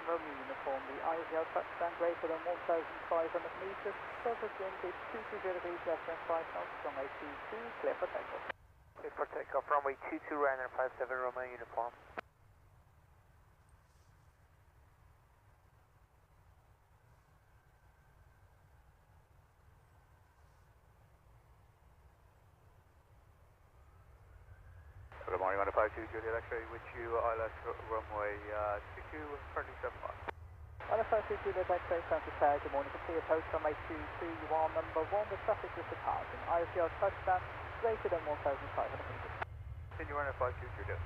Romeo uniform, the ISL touchdown greater than 1,500 meters, surface wind is 220 degrees left and 5 knots, runway 22, clear for takeoff. Clear for takeoff, runway 22, Ryanair 57 Romeo uniform. Good morning, 152 Juliet X-ray with you, ILS runway 22, currently 75. ILS 22 Juliet X-ray, Stansted Tower, good morning, complete approach runway 22, you are number 1, the traffic is departing, ISL touchdown greater than 1,500 meters. Continue Ryanair 52 Juliet.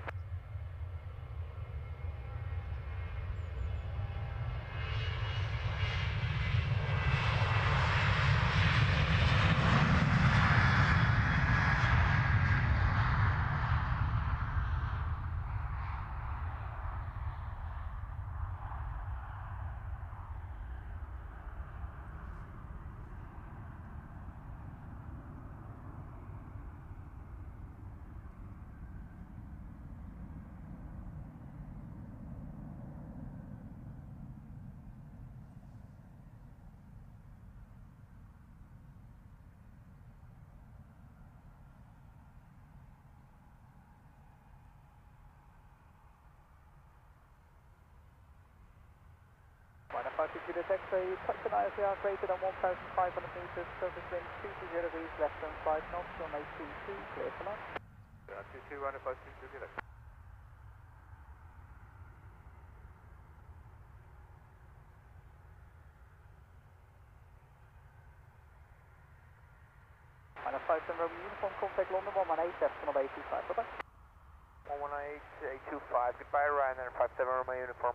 Ryanair 52 Juliet X-ray, touchdown ISL greater than 1,500 meters, surface wind 220 degrees left and 5 knots, runway 22, clear for launch. 22 Ryanair 52 Juliet. Ryanair 57 Romeo uniform, contact London 118, decimal 825, bye bye. 118, 825, goodbye Ryanair 57 Romeo uniform.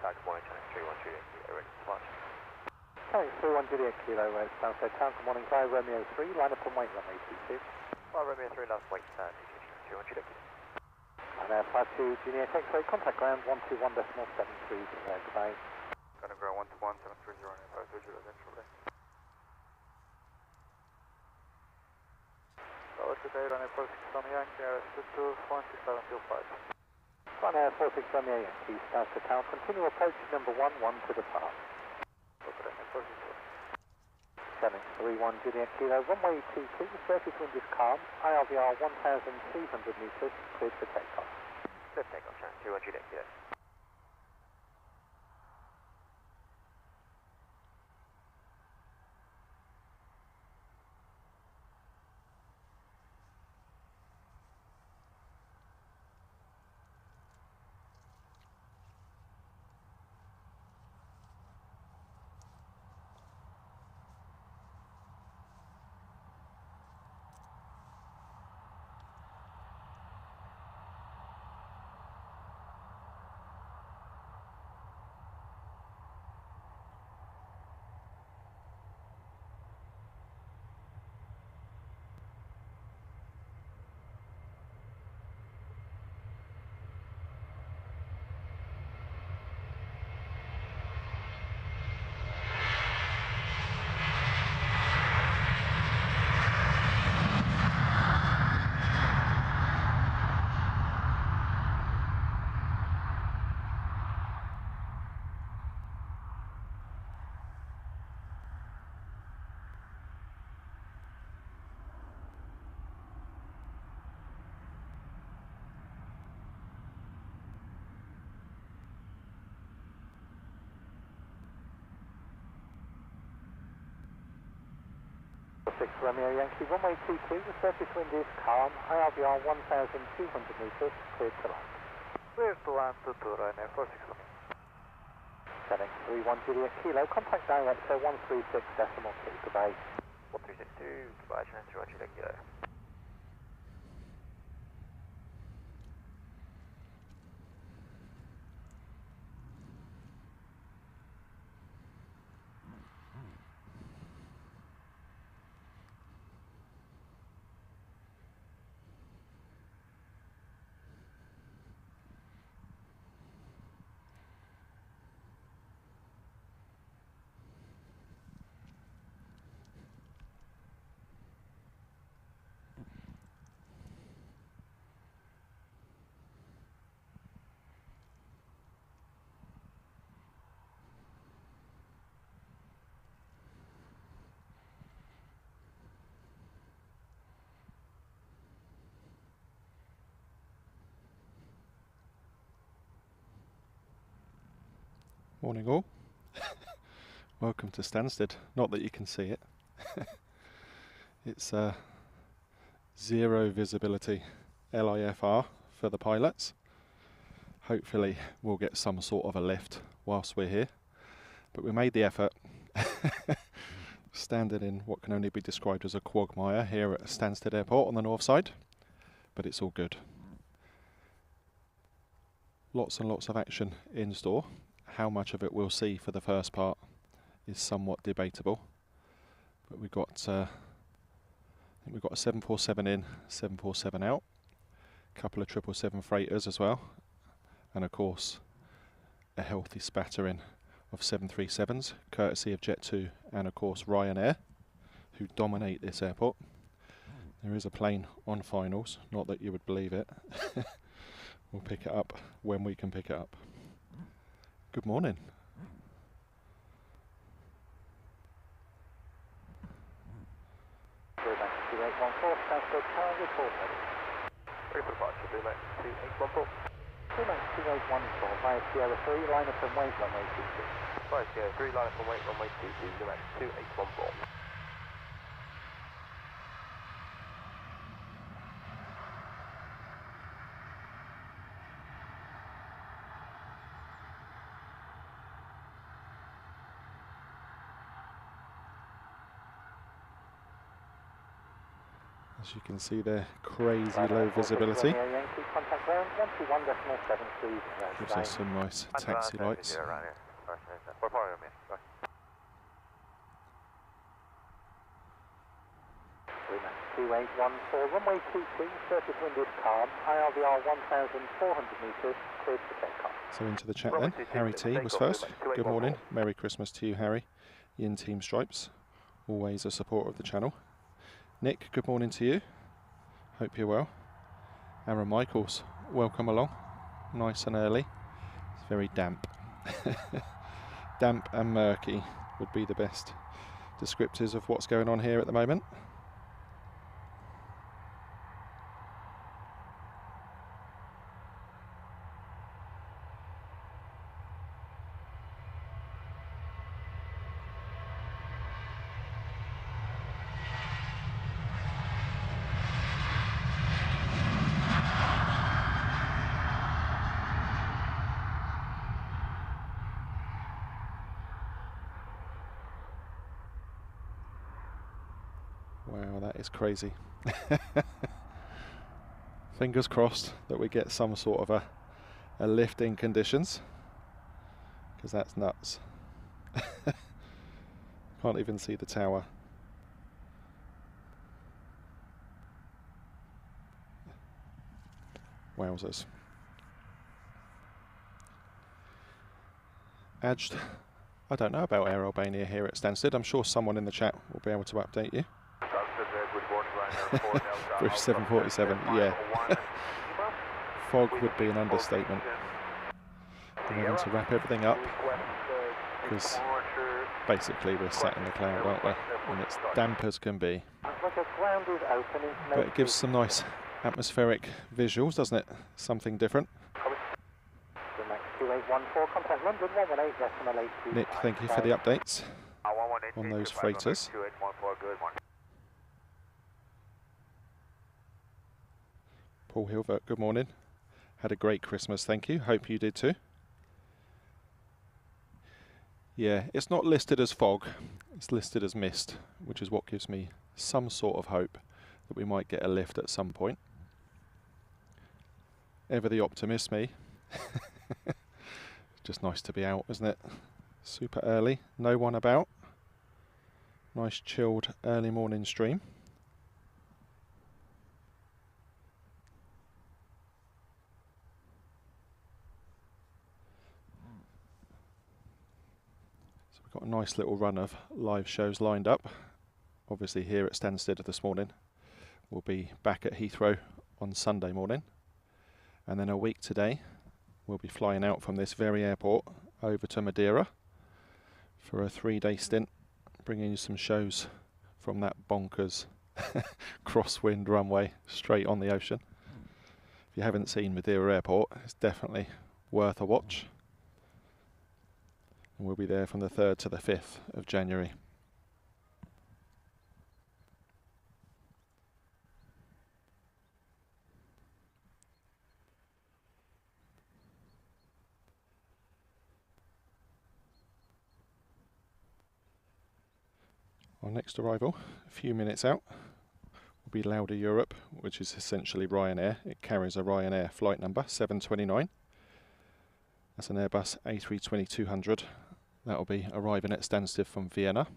Good morning, 31 Juliet Kilo, ready to launch. Okay, 31 Juliet Kilo, Stansted Town, good morning, fly Romeo 3, line up and wait runway 22. Fly Romeo 3, last wait, 31 Juliet Kilo. And 52 Juliet X-ray, contact ground 121.73, goodbye. Gonna ground 121.730, Ryanair 52 Juliet X-ray. Today, Ryanair 46 on the Yankee, RS22, 16725. Ryanair 46 Romeo Yankee, Stansted Town, continue approach number 11 to depart. Challenge 31 Juliet Kilo, runway 22, surface wind is calm, IRVR 1,300 meters, cleared for takeoff. Clear for takeoff, challenge 31 Juliet Kilo. 6 Romeo Yankee, runway 22, the surface wind is calm, IRVR 1,200 metres, cleared to land. Clear to land to Ryanair 46 Romeo. Setting 31 Juliet Kilo, contact director 136.2, goodbye. 1362, goodbye, Channel 2 Juliet Kilo. Morning all. Welcome to Stansted. Not that you can see it. It's zero visibility LIFR for the pilots. Hopefully we'll get some sort of a lift whilst we're here. But we made the effort. Standing in what can only be described as a quagmire here at Stansted Airport on the north side. But it's all good. Lots and lots of action in store. How much of it we'll see for the first part is somewhat debatable, but we've got I think we've got a 747 in, 747 out, a couple of 777 freighters as well, and of course a healthy spattering of 737s, courtesy of Jet2 and of course Ryanair, who dominate this airport. There is a plane on finals, not that you would believe it. We'll pick it up when we can pick it up. Good morning. Durban 2814, Stansted Tower, report ready. Ready for departure, Durban 2814. Durban 2814, via Sierra 3, line up and wait runway 22. Via Sierra 3, line up and wait runway 22, Durban 2814. As you can see there, crazy low visibility. Gives us some nice taxi lights. Durban 2814, runway 22, surface wind is calm, IRVR 1,400 metres, cleared for takeoff. So into the chat then, Harry T was first. Good morning, Merry Christmas to you Harry, in Team Stripes, always a supporter of the channel. Nick, good morning to you. Hope you're well. Aaron Michaels, welcome along. Nice and early. It's very damp. Damp and murky would be the best descriptors of what's going on here at the moment. Wow, that is crazy. Fingers crossed that we get some sort of a lift in conditions, because that's nuts. Can't even see the tower. Wowzers. Adged, I don't know about Air Albania here at Stansted. I'm sure someone in the chat will be able to update you. Bruce 747, yeah. Fog would be an understatement. We're having to wrap everything up because basically we're sat in the cloud, aren't we? And it's damp as can be. But it gives some nice atmospheric visuals, doesn't it? Something different. Nick, thank you for the updates on those freighters. Paul Hilvert, good morning. Had a great Christmas, thank you. Hope you did too. Yeah, it's not listed as fog, it's listed as mist, which is what gives me some sort of hope that we might get a lift at some point. Ever the optimist, me. Just nice to be out, isn't it? Super early, no one about. Nice chilled early morning stream. So we've got a nice little run of live shows lined up. Obviously here at Stansted this morning. We'll be back at Heathrow on Sunday morning. And then a week today, we'll be flying out from this very airport over to Madeira for a 3-day stint, bringing you some shows from that bonkers crosswind runway straight on the ocean. If you haven't seen Madeira Airport, it's definitely worth a watch. And we'll be there from the 3rd to the 5th of January. Our next arrival, a few minutes out, will be Lauda Europe, which is essentially Ryanair. It carries a Ryanair flight number, 729. That's an Airbus A320-200. That will be arriving at Stansted from Vienna.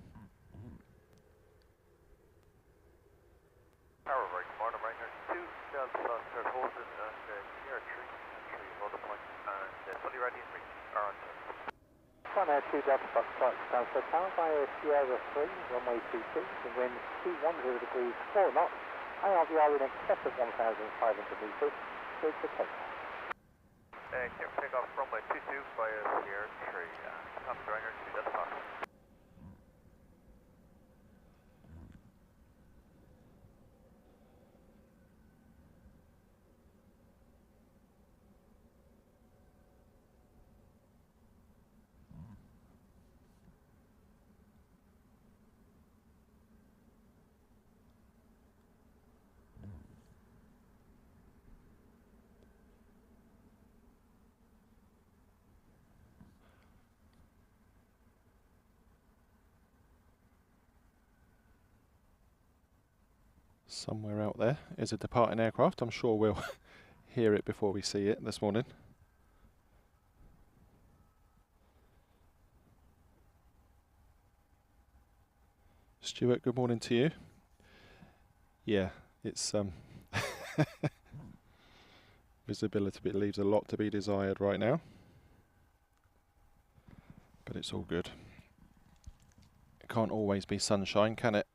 Ryanair 2 Delta Foxtrot Stansted Tower via Sierra 3, runway 22, the wind 210 degrees 4 knots, IRVR in excess of 1,500 metres, cleared for takeoff. Take off runway 22 via Sierra 3, Thomas Ryanair 2 Delta Fox. Somewhere out there is a departing aircraft. I'm sure we'll hear it before we see it this morning. Stuart, good morning to you. Yeah, it's visibility leaves a lot to be desired right now, but it's all good. It can't always be sunshine, can it?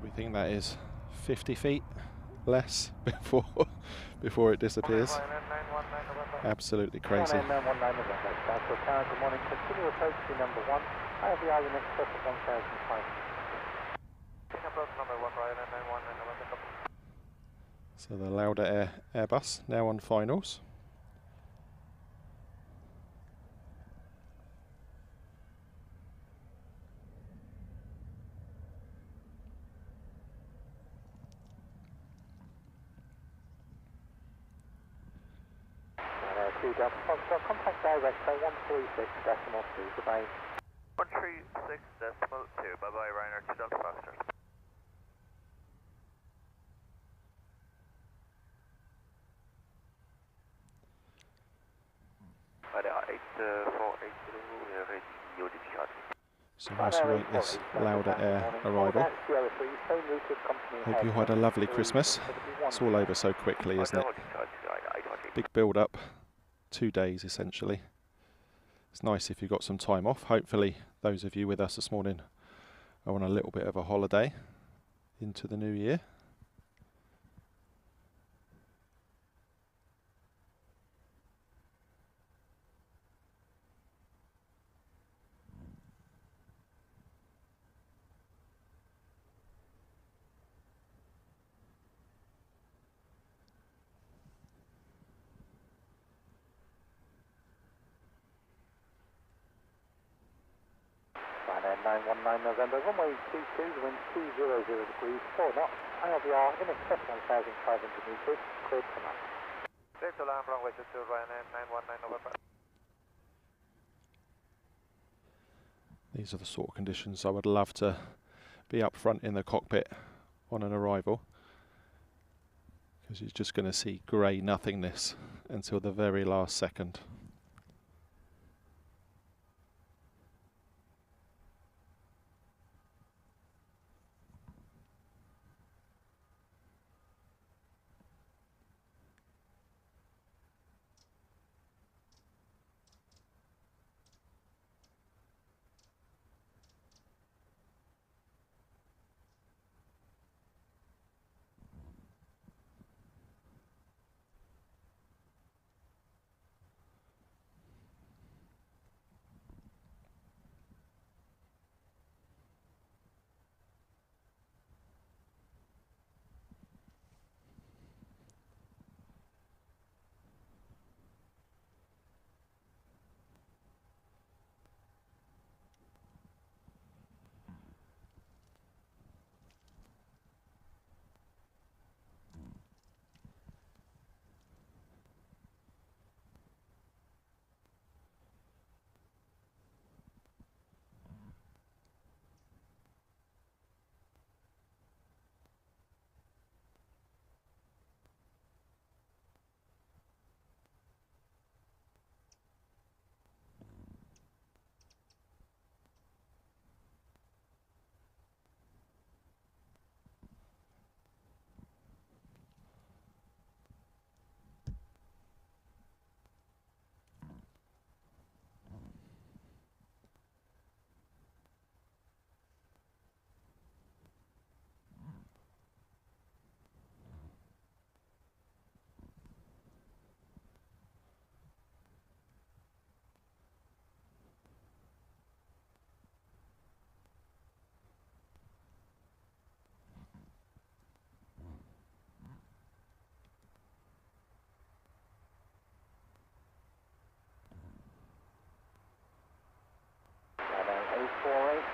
We think that is 50 feet less before it disappears. Absolutely crazy. Good morning, continue approach to number 1, IRVR in excess of 1,500. So the Lauda Airbus now on finals. Delta Foxtrot, contact director 136.2, goodbye. 136.2, bye-bye Ryanair 2 Delta Foxtrot. Right, 48 kilo, ready, your discharge. So whilst we wait this louder air arrival, hope you had a lovely Christmas. It's all over so quickly, isn't it? Big build up, 2 days essentially. It's nice if you've got some time off. Hopefully those of you with us this morning are on a little bit of a holiday into the new year. Ryanair 919 November, runway 22, the wind 200 degrees, 4 knots, ILVR in excess of 1,500 metres, cleared for now. Clear to land, runway 22, Ryanair 919 November. These are the sort of conditions I would love to be up front in the cockpit on an arrival, because you're just going to see grey nothingness until the very last second.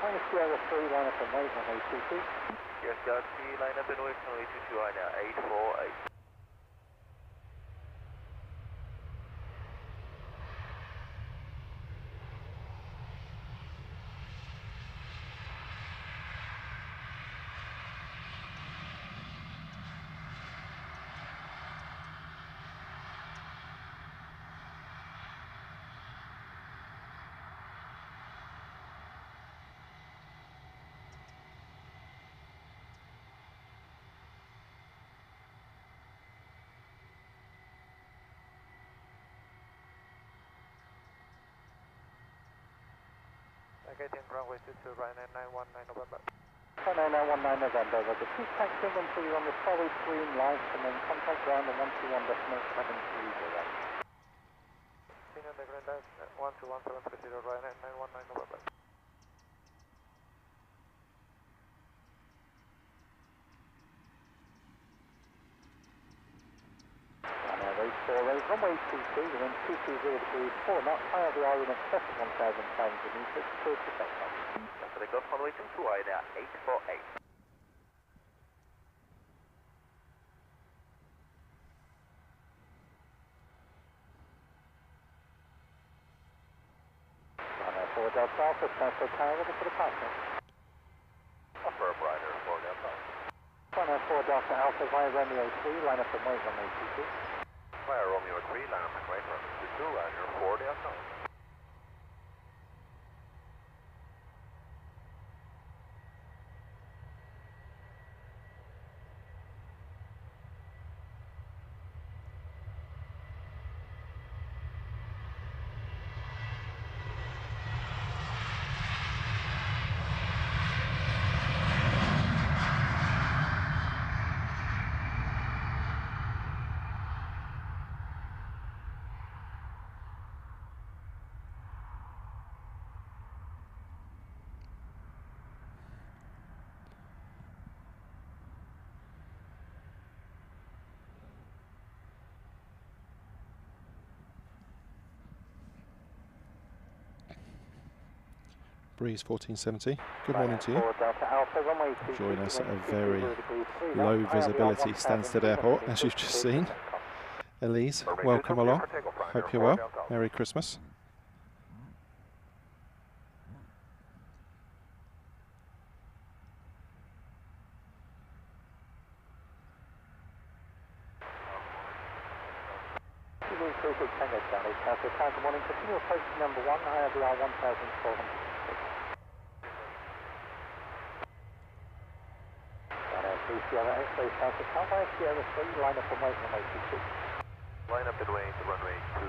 Minus Sierra 3, line up and wait on A22. Yes, Sierra 3, line up and wait on A22, Ryanair 848. Getting runway 22, Ryanair 919 November. Ryanair 919 November, the two taxiing until you're on the solid green light and then contact ground at 121.730. Seen on the green light, 121.730, Ryanair 919 November. Ryanair 848, runway 22, the wind 220 degrees, 4 knots, ILVR in excess of 1,500 metres, cleared for takeoff. Take off runway 22, Ryanair 848. Ryanair 4 Delta Alpha, Stansted Tower, ready for departure. Affirm, Ryanair 4 Delta. Ryanair 4 Delta Alpha via Romeo 3, line up and wait runway 22. Via Romeo 3, line up and wait runway 22, Ryanair 4 Delta. Breeze 1470. Good morning to you. Delta Alpha, runway 26, Join us at a wind very 20 degrees 3 low knots, visibility ILR Stansted Airport, as you've just seen. Elise, welcome along. Hope you're well. Merry Christmas. Good morning, continue approach number 1, ILR 1406. Sierra X-ray Stansted, Tower Sierra 3, line up and wait runway 22. Line up and wait to runway 22,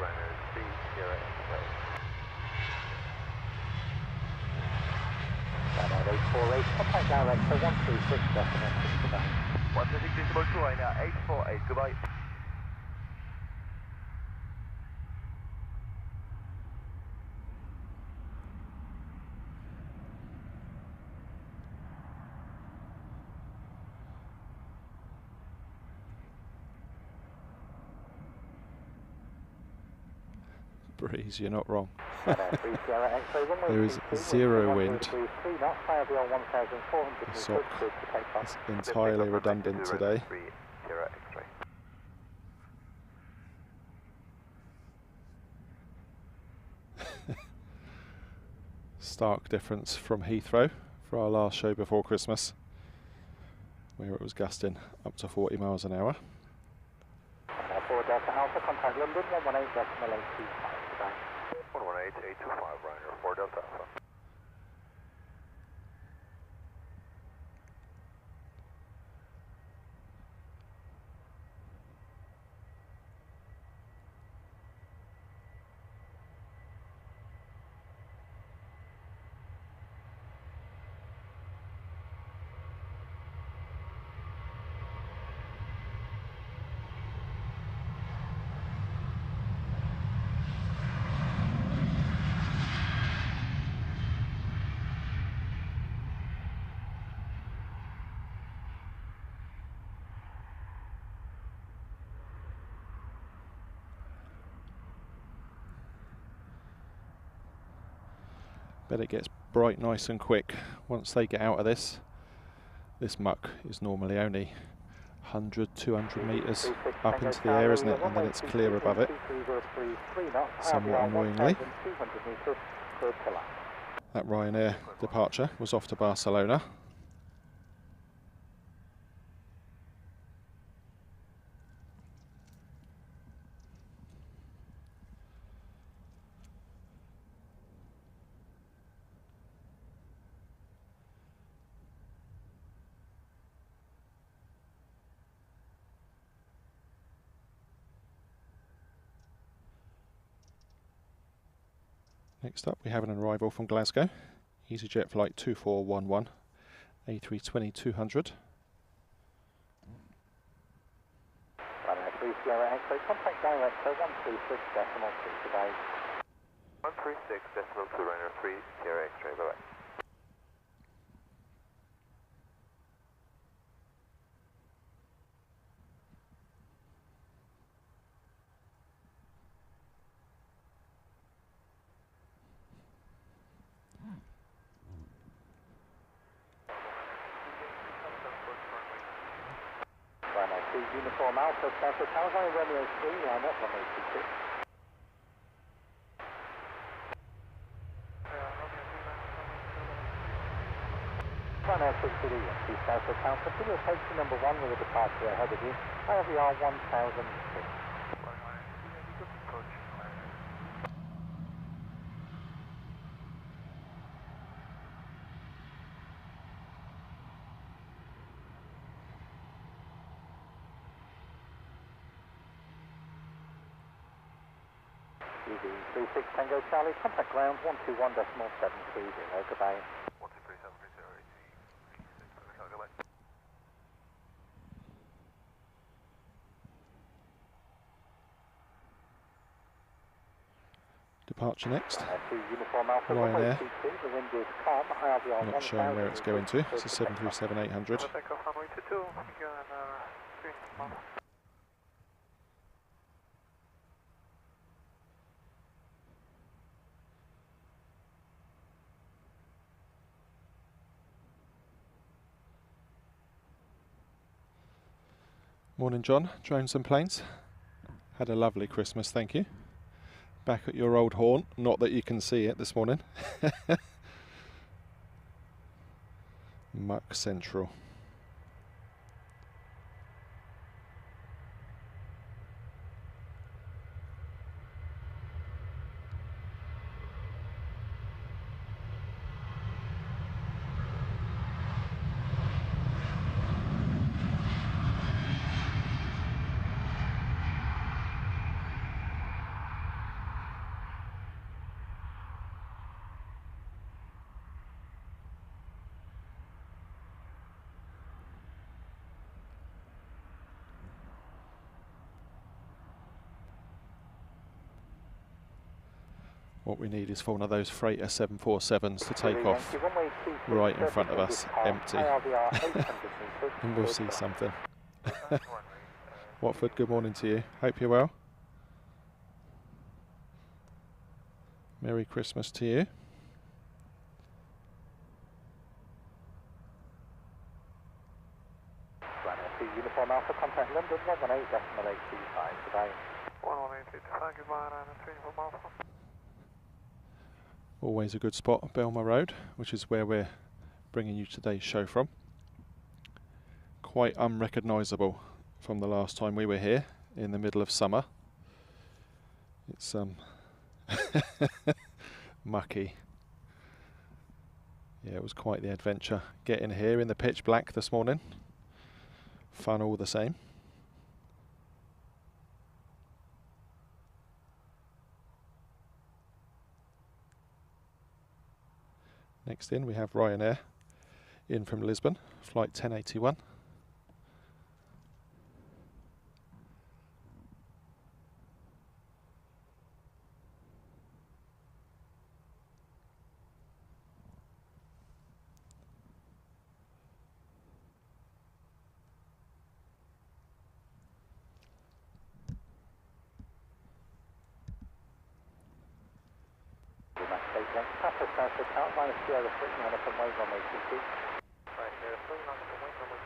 runner 3, Sierra X-ray. Runway 848, contact director 136 decimal 6 goodbye. 136 decimal 2, now 848, goodbye. Breeze, you're not wrong. There is 0 wind. The SOC is entirely redundant today. Stark difference from Heathrow for our last show before Christmas, where it was gusting up to 40 miles an hour. 4 Delta Alpha, contact London 118.825. 118.825, Ryanair 4 Delta Alpha. Bet it gets bright nice and quick once they get out of this. This muck is normally only 100, 200 metres up into the air, isn't it? And then it's clear above it, somewhat annoyingly. That Ryanair departure was off to Barcelona. Next up, we have an arrival from Glasgow, EasyJet flight 2411, A320-200. Runway 3 Sierra X-ray, contact director 136 decimal 2 today. 136 decimal 2, Ryanair 3, Sierra X-ray, bye-bye. Uniform Alpha, Stansted Tower, Romeo 3, line up, runway 26. Runway 6 Stansted Tower, continue approach to number 1 with a departure ahead of you, ILR 1006. UV 36 Tango Charlie, contact ground 121.730, goodbye. 123.730, goodbye. Departure next. Uniform Alpha, Ryanair. the wind is calm, ILR Not showing where it's going to. It's a 737-800. Morning, John. Drones and planes. Had a lovely Christmas, thank you. Back at your old haunt. Not that you can see it this morning. Muck Central. What we need is for one of those freighter 747s to take off right in front of us, empty. And we'll see something. Watford, good morning to you. Hope you're well. Merry Christmas to you. Uniform Alpha, contact London 118.825 today. 118.85, goodbye, Uniform Alpha. Always a good spot, Belmar Road, which is where we're bringing you today's show from. Quite unrecognisable from the last time we were here in the middle of summer. It's mucky. Yeah, it was quite the adventure getting here in the pitch black this morning. Fun all the same. Next in we have Ryanair in from Lisbon, flight 1081. Papa Stansted Tower, minus Sierra 3, and up and wave runway 22. Right, Sierra 3, and up and wave runway 22.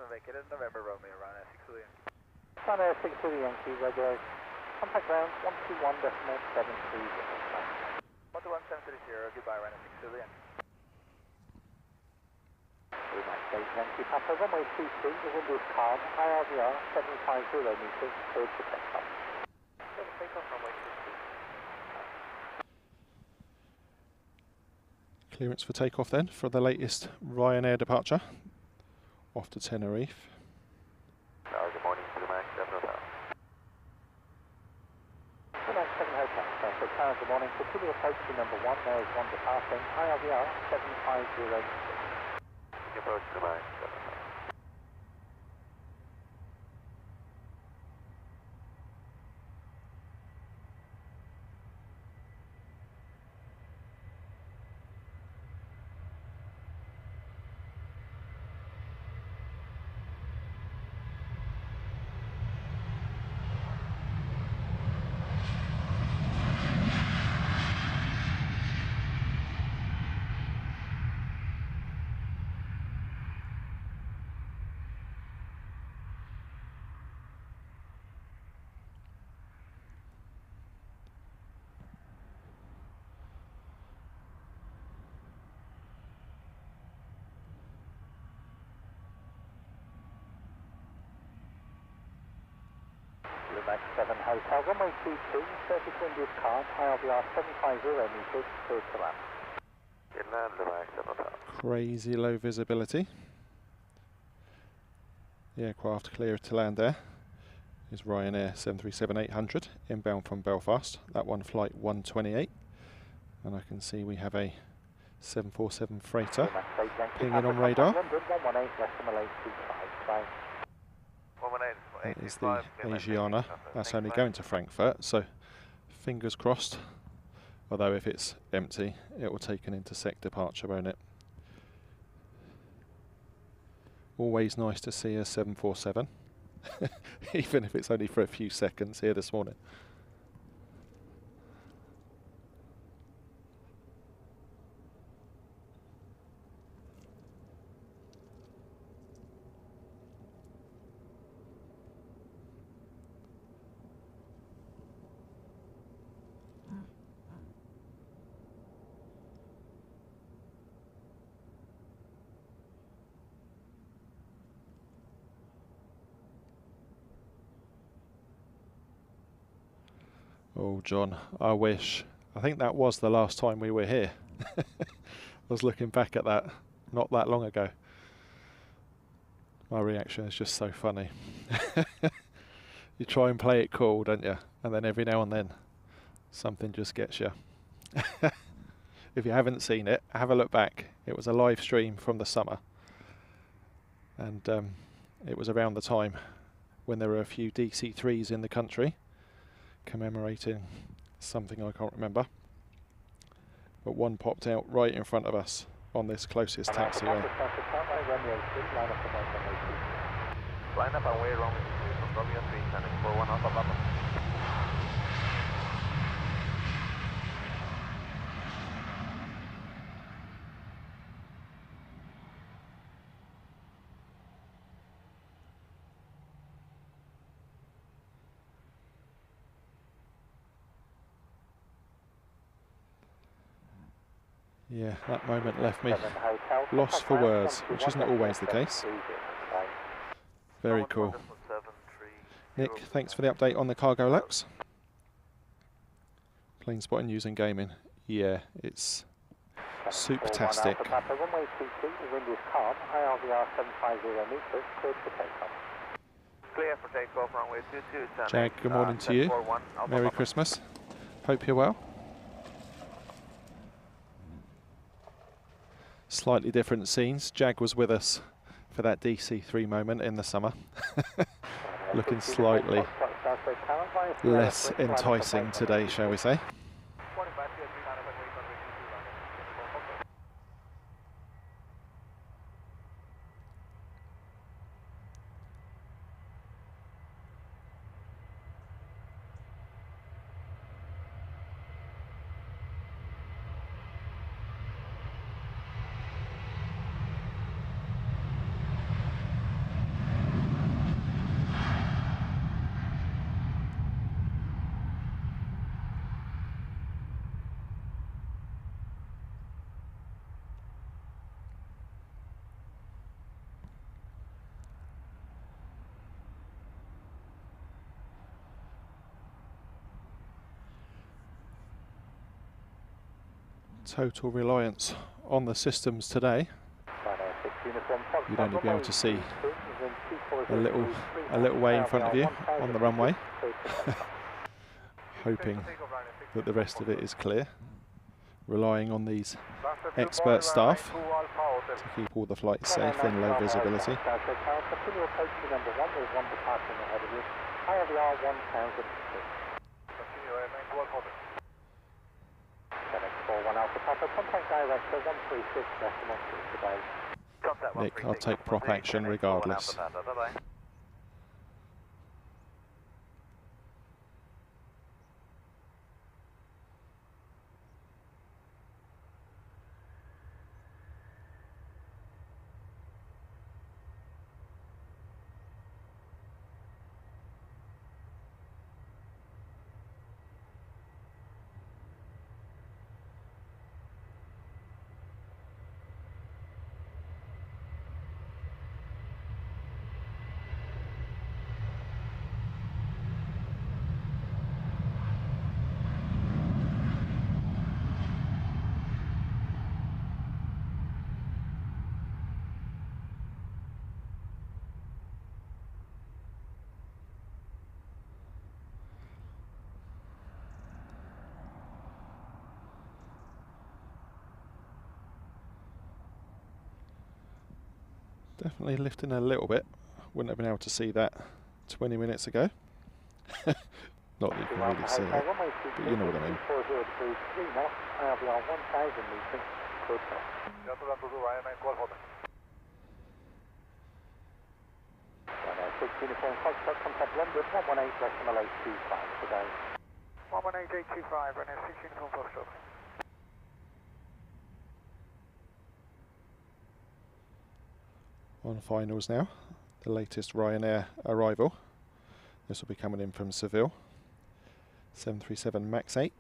Vacated November Romeo, Ryanair 6 Yankee. Ryanair 6 Yankee, regular. Contact ground 121.730. 121.730, goodbye, Ryanair 6 Yankee. Max 8 Yankee, Papa, runway 23, within this calm, IRVR 750 meters, cleared for takeoff. Takeoff runway 23. Clearance for takeoff then for the latest Ryanair departure. Off to Tenerife. Good morning to the Max 7 Hotel. The Max 7 Hotel, Stansted Tower, good morning. Continue approach to number 1, there is 1 departing, IRVR 750 meters. Continue approach to the Max 7 Hotel. Max 7 Hotel, runway 22, surface wind is calm, IRVR 750 meters, cleared to land. Get land the Max 7 Hotel. Crazy low visibility. The aircraft clear to land there is Ryanair 737-800 inbound from Belfast. That one flight 128. And I can see we have a 747 freighter pinging on radar. That is the Asiana. That's only going to Frankfurt, so fingers crossed. Although if it's empty, it will take an intersect departure, won't it? Always nice to see a 747, even if it's only for a few seconds here this morning. Oh, John, I wish. I think that was the last time we were here. I was looking back at that not that long ago. My reaction is just so funny. You try and play it cool, don't you? And then every now and then, something just gets you. If you haven't seen it, have a look back. It was a live stream from the summer. And it was around the time when there were a few DC-3s in the country, commemorating something I can't remember, but one popped out right in front of us on this closest taxiway. Line up away wrong from W3 and 41 Alpha Papa. Yeah, that moment left me lost for words, which isn't always the case. Very cool. Nick, thanks for the update on the cargo laps. Plane spotting using gaming. Yeah, it's supertastic. Clear for takeoff, runway 22. Jag, good morning to you. Merry Christmas. Hope you're well. Slightly different scenes. Jag was with us for that DC-3 moment in the summer. Looking slightly less enticing today, shall we say. Total reliance on the systems today. You'd only be able to see a little way in front of you on the runway. Hoping that the rest of it is clear. Relying on these expert staff to keep all the flights safe in low visibility. Nick, I'll take prop action regardless. Definitely lifting a little bit. Wouldn't have been able to see that 20 minutes ago. Not that you can really see it, but you know what I mean. 40 degrees 3 knots, ILBR 1000 meters, clear stop. Ryanair 6 Uniform Foxtrot, contact London 118.825 today. 118.825, Ryanair 6 Uniform Foxtrot. On finals now, the latest Ryanair arrival. This will be coming in from Seville. 737 MAX 8.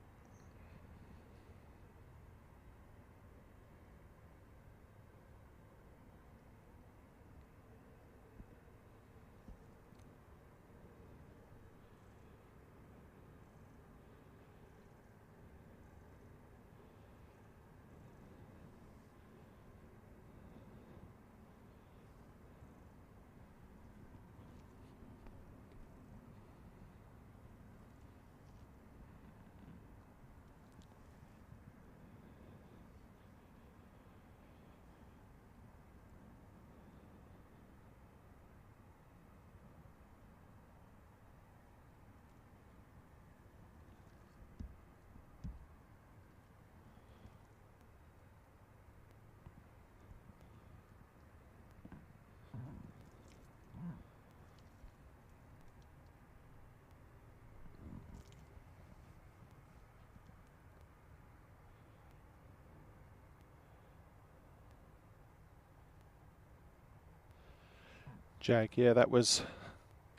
Jag, yeah, that was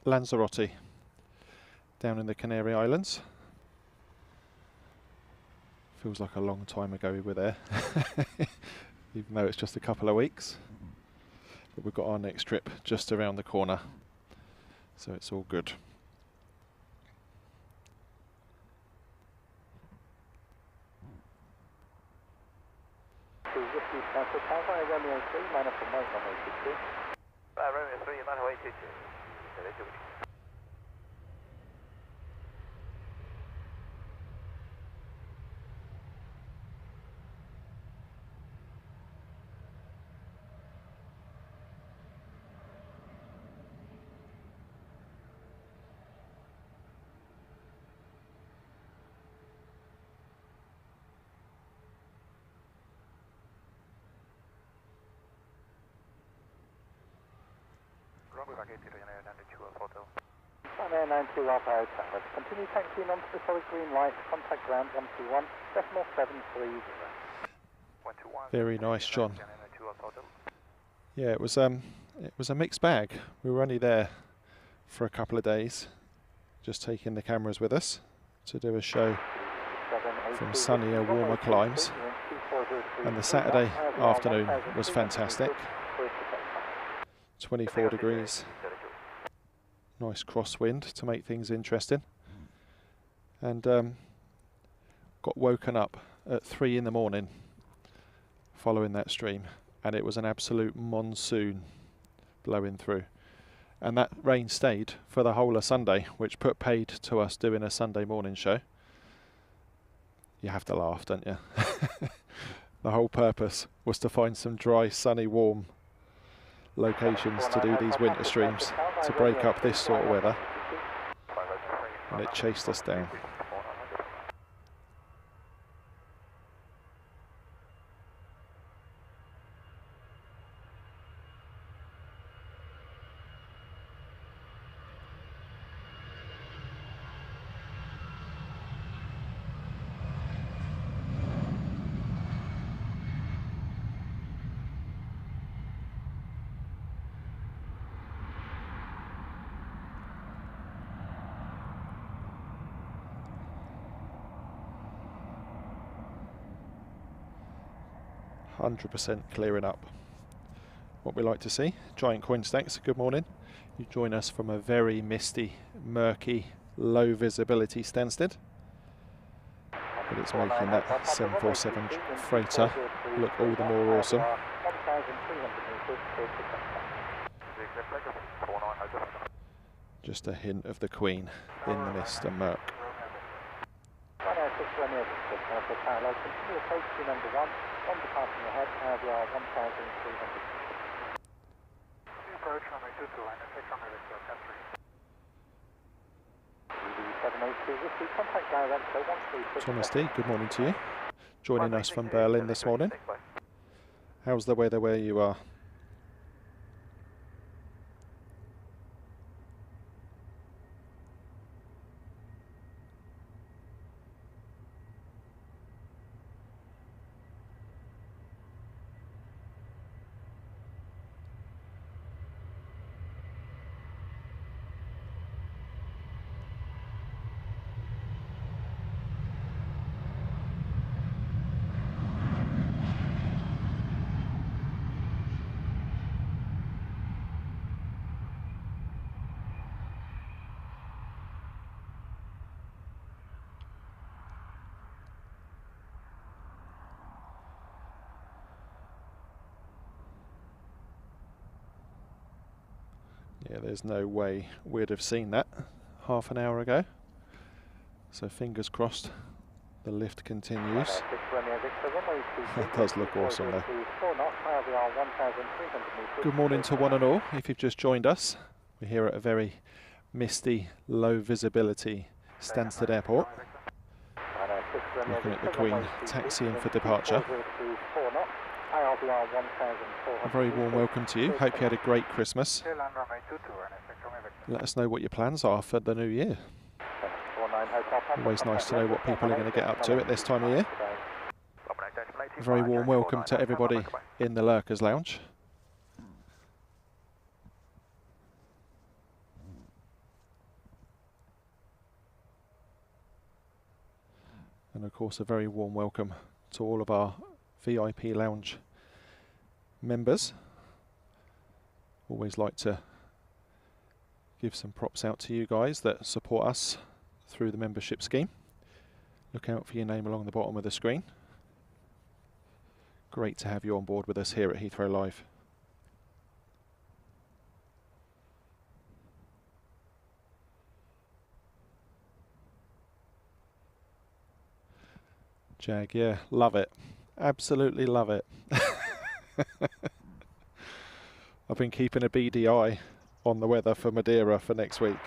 Lanzarote down in the Canary Islands. Feels like a long time ago we were there, even though it's just a couple of weeks. But we've got our next trip just around the corner, so it's all good. Romeo 3, line up from right, runway 22. Romeo 3, runway 22. Ryanair 92 Alpha Hotel. Continue taxiing onto the solid green light. Contact ground 121.730. Very nice, John. Yeah, it was a mixed bag. We were only there for a couple of days, just taking the cameras with us to do a show from sunnier, warmer climes. And the Saturday afternoon was fantastic. 24 degrees. Nice crosswind to make things interesting. And got woken up at 3 in the morning following that stream, and it was an absolute monsoon blowing through. And that rain stayed for the whole of Sunday, which put paid to us doing a Sunday morning show. You have to laugh, don't you? The whole purpose was to find some dry, sunny, warm locations to do these winter streams to break up this sort of weather, and it chased us down. %, clearing up. What we like to see. Giant coin stacks, good morning. You join us from a very misty, murky, low visibility Stansted, but it's making that 747 freighter look all the more awesome. Just a hint of the Queen in the mist and murk. approach runway 22 and 6 runway Victor, test 782 Whiskey, contact director 136. Thomas D, good morning to you. Joining us from Berlin this morning. How's the weather where you are? Yeah, there's no way we'd have seen that half an hour ago. So fingers crossed the lift continues. That does look awesome though. Good morning to one and all. If you've just joined us, we're here at a very misty, low visibility Stansted Airport. Looking at the Queen taxiing for departure. A very warm welcome to you. Hope you had a great Christmas. Let us know what your plans are for the new year. Always nice to know what people are going to get up to at this time of year. A very warm welcome to everybody in the Lurkers Lounge. And of course a very warm welcome to all of our VIP Lounge members. Always like to give some props out to you guys that support us through the membership scheme. Look out for your name along the bottom of the screen. Great to have you on board with us here at Heathrow Live. Jag, yeah, love it. Absolutely love it. I've been keeping a beady eye on the weather for Madeira for next week.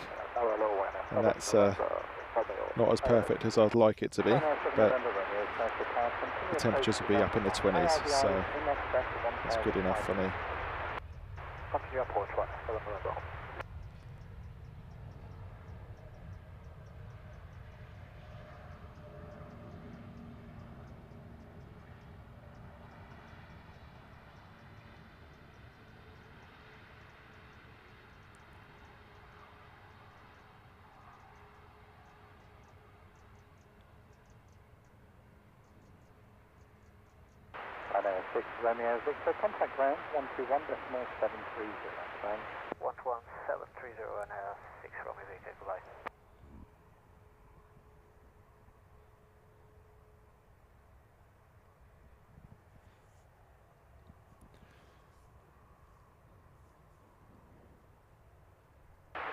And that's not as perfect as I'd like it to be, but the temperatures will be up in the 20s, so that's good enough for me. Romeo Victor, contact ground 121.730. 11730 and 6 Romeo Victor, goodbye.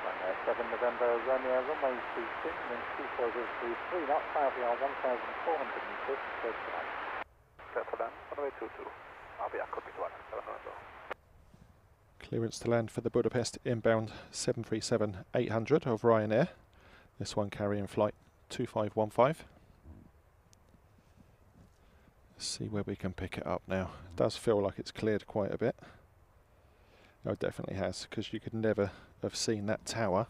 Romeo 7 November Romeo runway 26 and 2403 knots, ILVR 1400 meters, cleared for land. Cleared for land, runway 22. ILVR copy to 1, 7 November. Clearance to land for the Budapest inbound 737-800 of Ryanair. This one carrying flight 2515. Let's see where we can pick it up now. It does feel like it's cleared quite a bit. No, it definitely has, because you could never have seen that tower.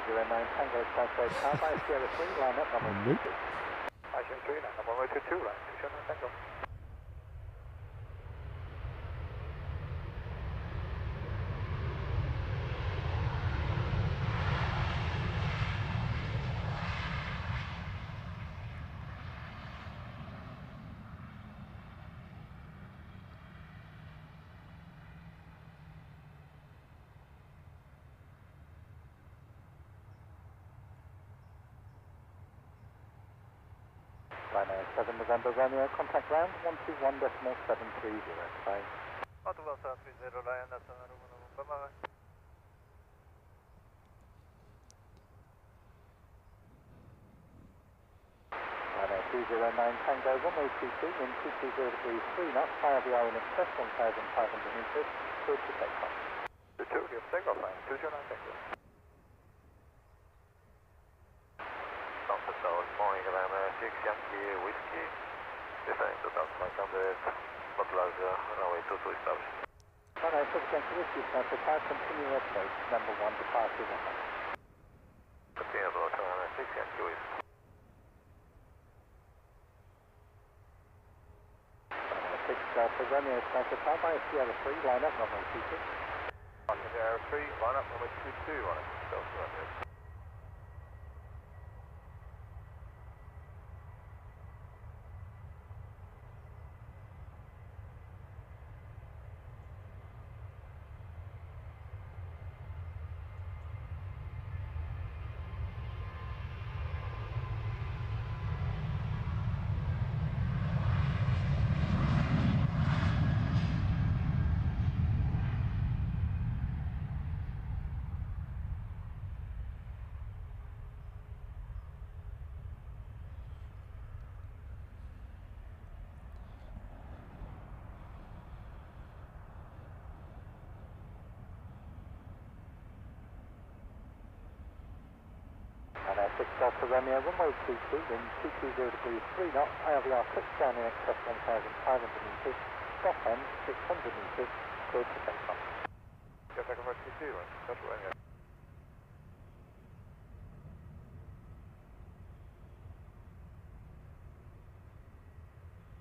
Tango Stansted Tower by Sierra 3, line up runway 22. Sierra 3, line up runway 22, line 209 Tango. Runway 7 November Romeo, contact ground 121.730, bye. 121.730, Ryan, that's another one. Bye-bye. Runway 209 Tango, runway 22, wind 220 degrees 3 knots, IRVR in excess 1,500 meters, cleared to take off. 22, give takeoff line 209 Tango. Stansted Tower, morning, Ryan, 6 Yankee Whiskey. Descending to 1,500, Butler's runway 22 established. Runway 6 Yankee Whiskey, Stansted Tower, continue approach, number 1, departure 1. Continue approach, Ryan, 6 Yankee Whiskey. Runway 6 Delta Romeo, Stansted Tower by Sierra 3, line up runway 22. Sierra 3, line up runway 22, running Delta Romeo. Runway 6 Delta Romeo, runway 22, wind 220 degrees 3 knots, IRVR touchdown in excess 1,500 meters, stop end 600 meters, cleared to take off. Give takeoff line 22, line, that's right, yeah.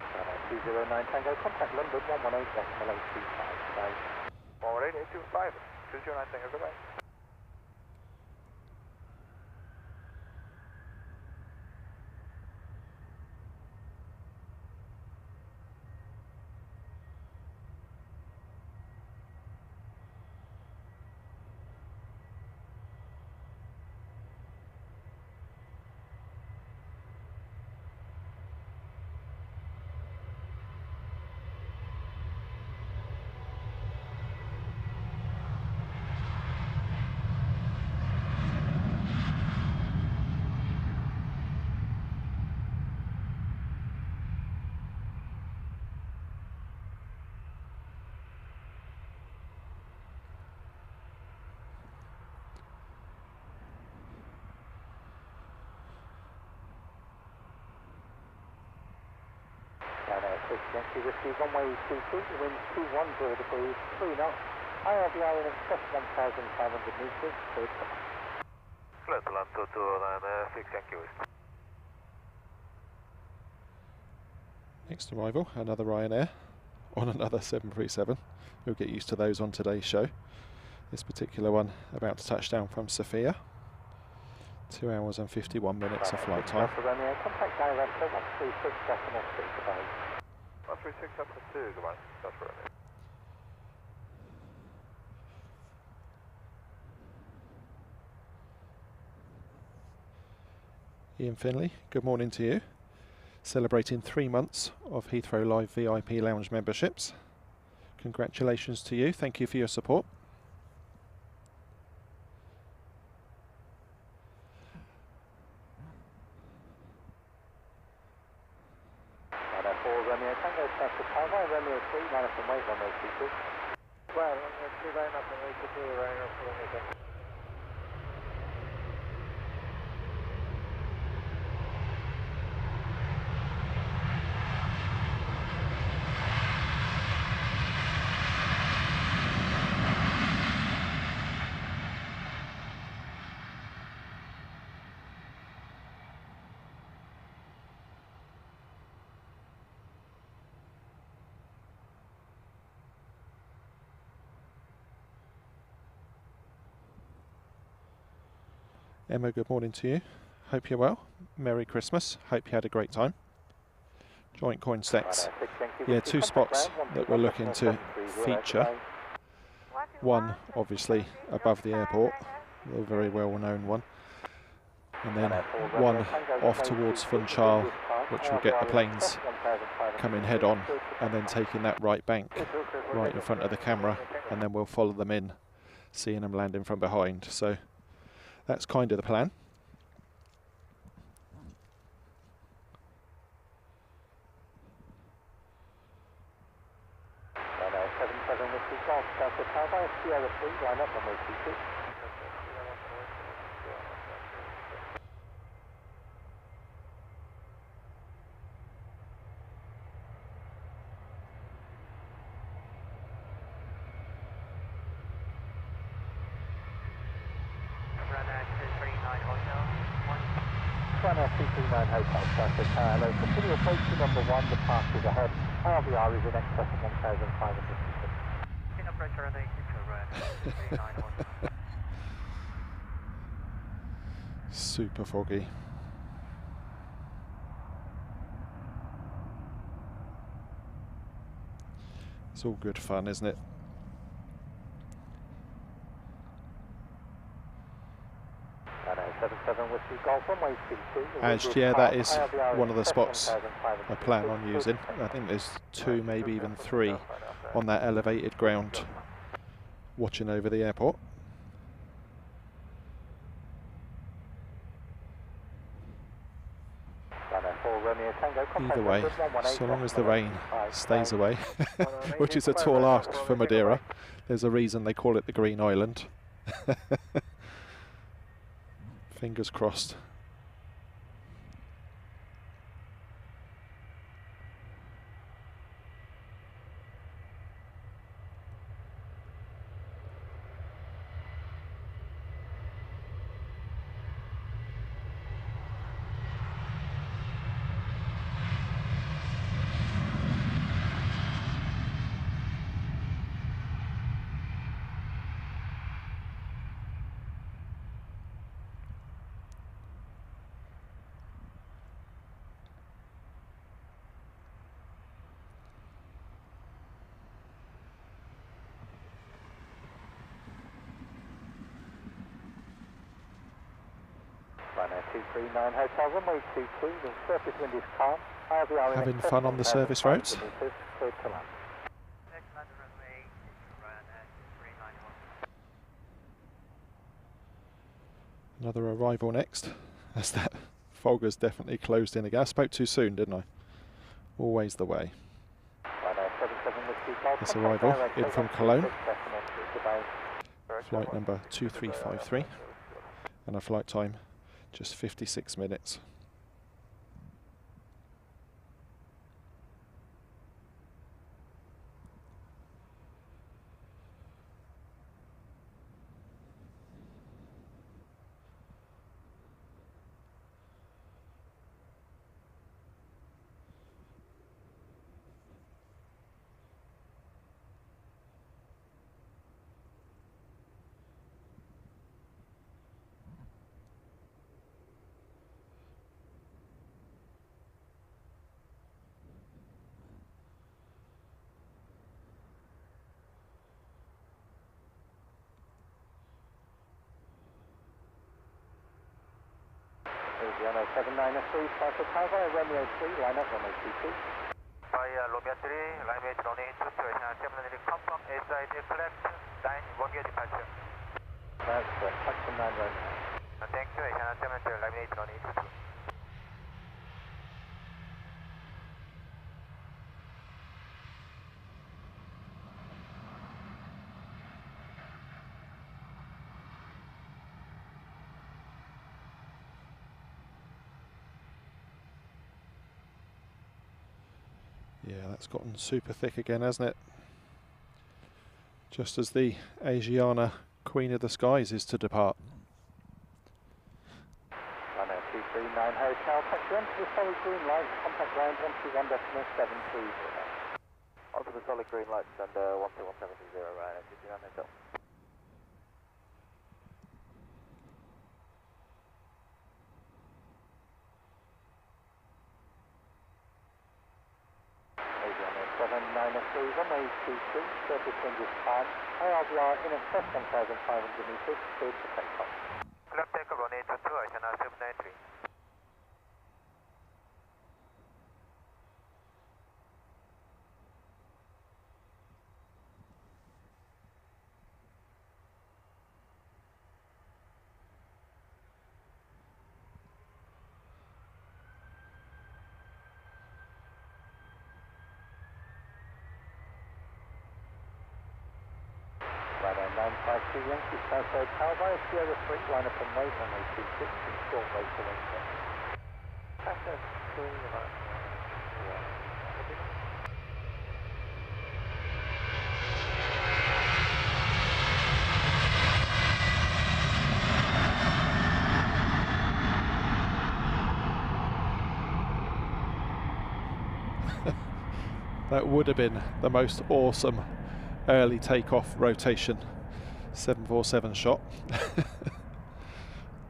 Runway 209 Tango, contact London 118.825, bye. 118.825, 209 Tango, goodbye. Runway 6 Yankee Whiskey, runway 22, wind 210 degrees 3 knots, IRVR in excess 1,500 meters, cleared to off. Clear to land 22, Ryan, 6 Yankee Whiskey. Next arrival, another Ryanair on another 737. We'll get used to those on today's show. This particular one about to touch down from Sofia. 2 hours and 51 minutes of flight time. Romeo, contact director 136 decimal 2 today. 136 up to 2, goodbye, that's right. Ian Finley, good morning to you. Celebrating 3 months of Heathrow Live VIP Lounge memberships. Congratulations to you, thank you for your support. Runway 4 Romeo Tango, Stansted Tower, Romeo 3, line up and wait, runway 22. Well, runway 3, line up runway 22, line up runway 22. Emma, good morning to you. Hope you're well. Merry Christmas. Hope you had a great time. Joint coin sets. Yeah, 2 spots that we're looking to feature. One, obviously, above the airport, the very well-known one. And then one off towards Funchal, which will get the planes coming head on and then taking that right bank right in front of the camera, and then we'll follow them in, seeing them landing from behind. So that's kind of the plan. Runner 239 Hotel, Stansted Tower. Hello, continue approach to number 1, the path is ahead. IRVR is in excess of 1,500 feet. Operator, runway 22, runner 239 Super foggy. It's all good fun, isn't it? As yeah, that is one of the spots I plan on using. I think there's 2, maybe even 3 on that elevated ground watching over the airport. Either way, so long as the rain stays away, which is a tall ask for Madeira. There's a reason they call it the Green Island. Fingers crossed. Runway 239 Hotel, runway 22, the surface wind is calm. IRVR Having fun on the service roads? Cleared to land. Another arrival next, as that fog has definitely closed in again. I spoke too soon, didn't I? Always the way. This arrival in from Cologne, flight number 2353, and a flight time just 56 minutes. Runway 793, Stansted Tower, Romeo 3, line up runway 22. Via Romeo 3, runway running 22, terminally confirm, SID collect, line 1 gear departure. That's correct, Taxi 9 Romeo. Thank you, terminal runway running 22. Yeah, that's gotten super thick again, hasn't it? Just as the Asiana Queen of the Skies is to depart. Runway 239 Hotel, taxi onto the solid green light, contact ground 121.730. Onto the solid green lights and 121.730, right, 239 Hotel. 7903, runway 23, surface wind is calm. IRVR in excess 1,500 metres, cleared for takeoff. Left takeoff on 822, I can accept 93. Runway 952 Yankee, Stansted Tower via Sierra 3, line up on wave runway 26, and short wave to Wednesday. Stansted 3, That would have been the most awesome early takeoff rotation 747 shot.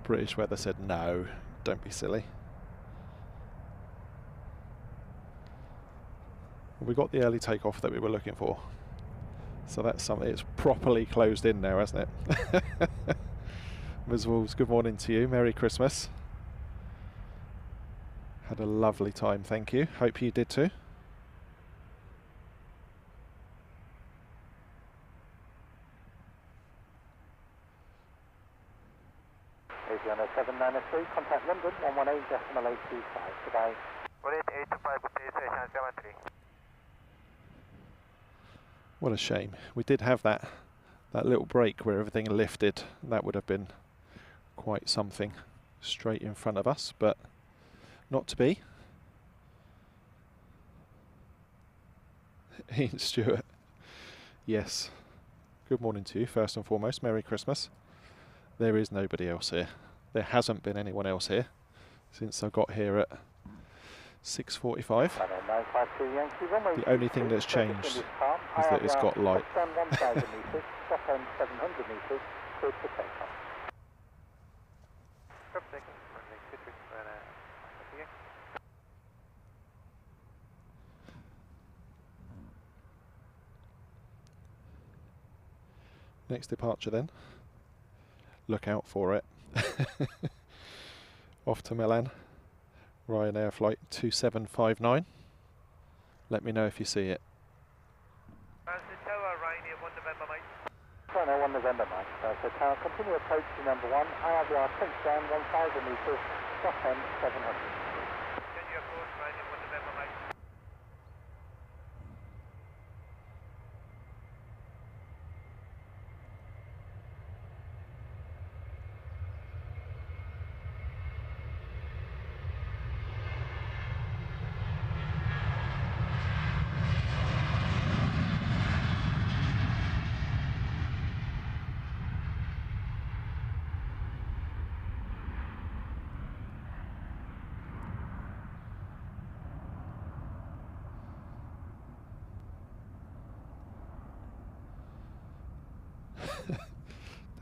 British weather said no, don't be silly. We got the early takeoff that we were looking for, so that's something. It's properly closed in now, hasn't it? Ms. Wolves, good morning to you. Merry Christmas. Had a lovely time, thank you. Hope you did too. Aviano 7903, contact London 118.825, goodbye. 18825, please, station 73. What a shame. We did have that little break where everything lifted. That would have been quite something straight in front of us, but not to be. Ian Stewart. Yes. Good morning to you, first and foremost. Merry Christmas. There is nobody else here. There hasn't been anyone else here since I got here at 6:45. The only thing that's changed is that it's got light. Next departure then. Look out for it. Off to Milan. Ryanair flight 2759. Let me know if you see it. Stansted Tower, Ryanair 1 November, mate. Ryanair 1 November, mate. Stansted Tower, continue approach to number 1. IRVR touchdown 1,000 metres, stop end 700. Continue approach, Ryanair 1 November, mate.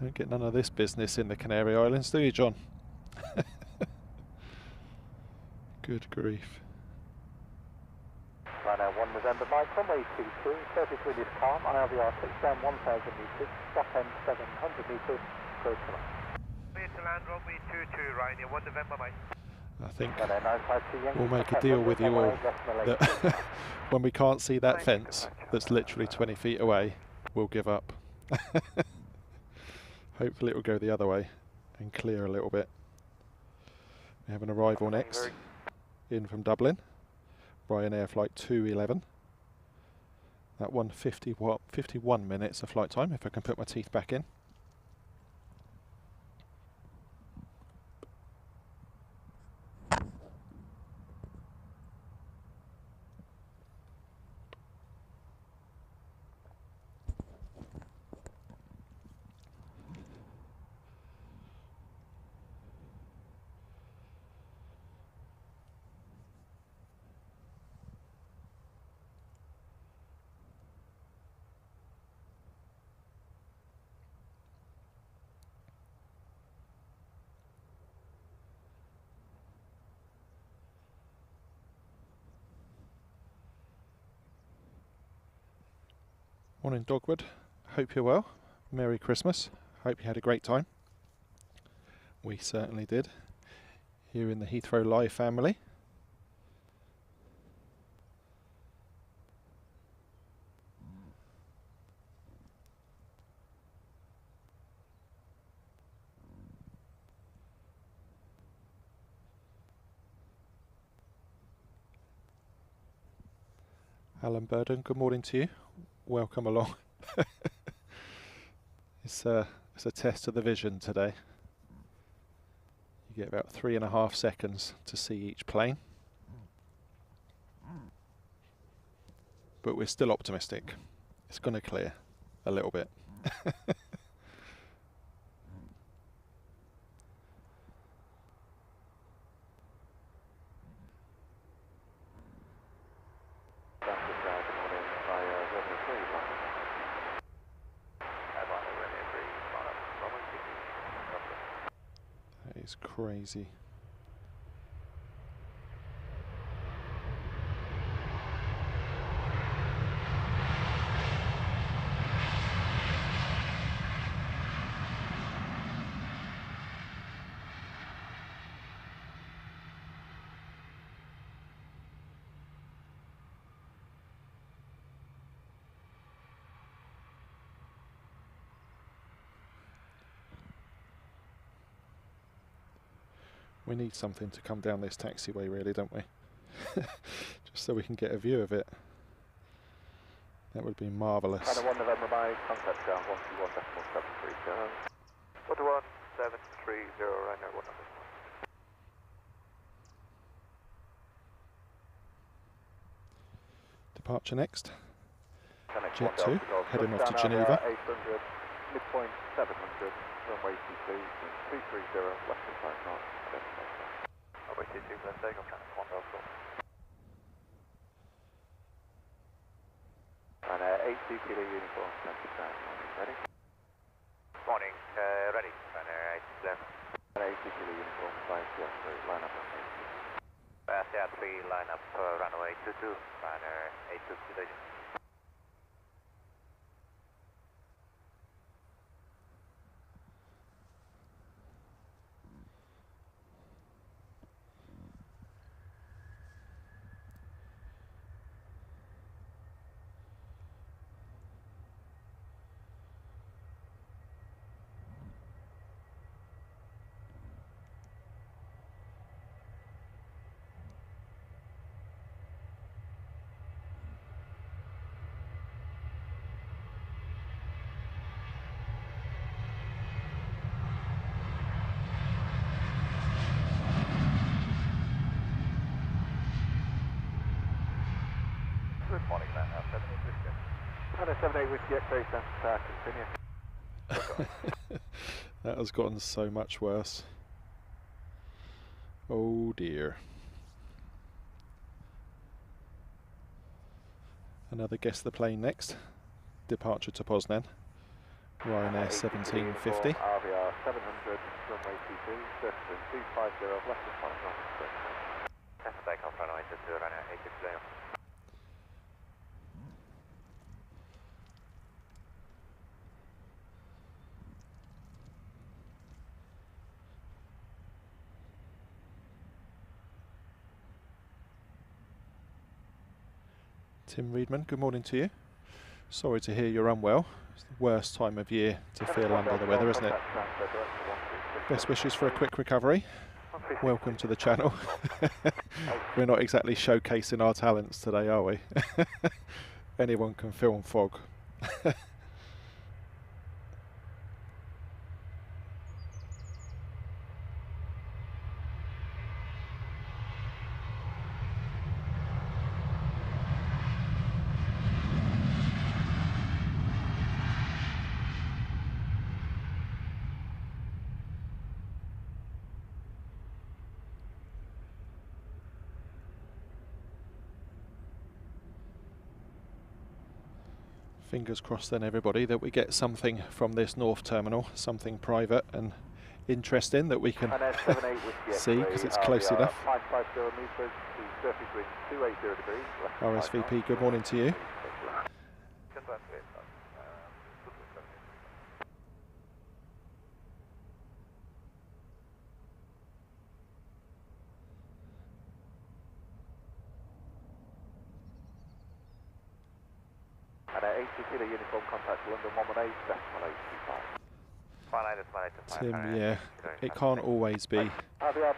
Don't get none of this business in the Canary Islands, do you, John? Good grief. Ryanair 1 November, Mike, runway 22, surface wind is calm, IRVR touchdown 1,000 metres, stop end 700 metres, clear to land. Clear to land, runway 22, Ryanair 1 November, mate. I think Ryanair 952 Yankee, we'll make a deal with you all that when we can't see that fence that's literally 20 feet away, we'll give up. Hopefully it will go the other way and clear a little bit. We have an arrival next, in from Dublin, Ryanair flight 211. That one 51 minutes of flight time, if I can put my teeth back in. Morning Dogwood, hope you're well. Merry Christmas, hope you had a great time. We certainly did, here in the Heathrow Live family. Alan Burden, good morning to you. Welcome along. It's a test of the vision today. You get about 3.5 seconds to see each plane. But we're still optimistic. It's going to clear a little bit. It's crazy. We need something to come down this taxiway really, don't we? Just so we can get a view of it. That would be marvellous. China 1 November by contact ground 121.730. 121.730 Ryanair 1 November. Departure next. Jet 2, heading off to Geneva. 800, midpoint 700, runway 22, 230, left and 5 knots. Runway 22, let's take off channel 1 Delta. And 82 kilo uniform, 10%, morning, ready? Morning, ready, Ryanair 8 left. And 82 kilo uniform, 5 CR3, line up on 82. CR3, line up, runway 22, Ryanair 82 kilo uniform. Good morning, man. 78 with X-ray Stansted, continue. That has gotten so much worse. Oh dear. Another guess the plane next. Departure to Poznan. Ryanair 1750. RVR 700, runway 22, Stansted 250, left and 5 knots. That's a takeoff runway 22, Ryanair 80 kilo. Tim Reedman, good morning to you. Sorry to hear you're unwell. It's the worst time of year to feel under the weather, isn't it? Best wishes for a quick recovery. Welcome to the channel. We're not exactly showcasing our talents today, are we? Anyone can film fog. Fingers crossed then, everybody, that we get something from this north terminal, something private and interesting that we can see, because it's close enough. 550 meters to surface wind 280 degrees. RSVP, good morning to you. 80 kilo uniform, contact London 118, decimal 825. Tim, yeah, it can't always be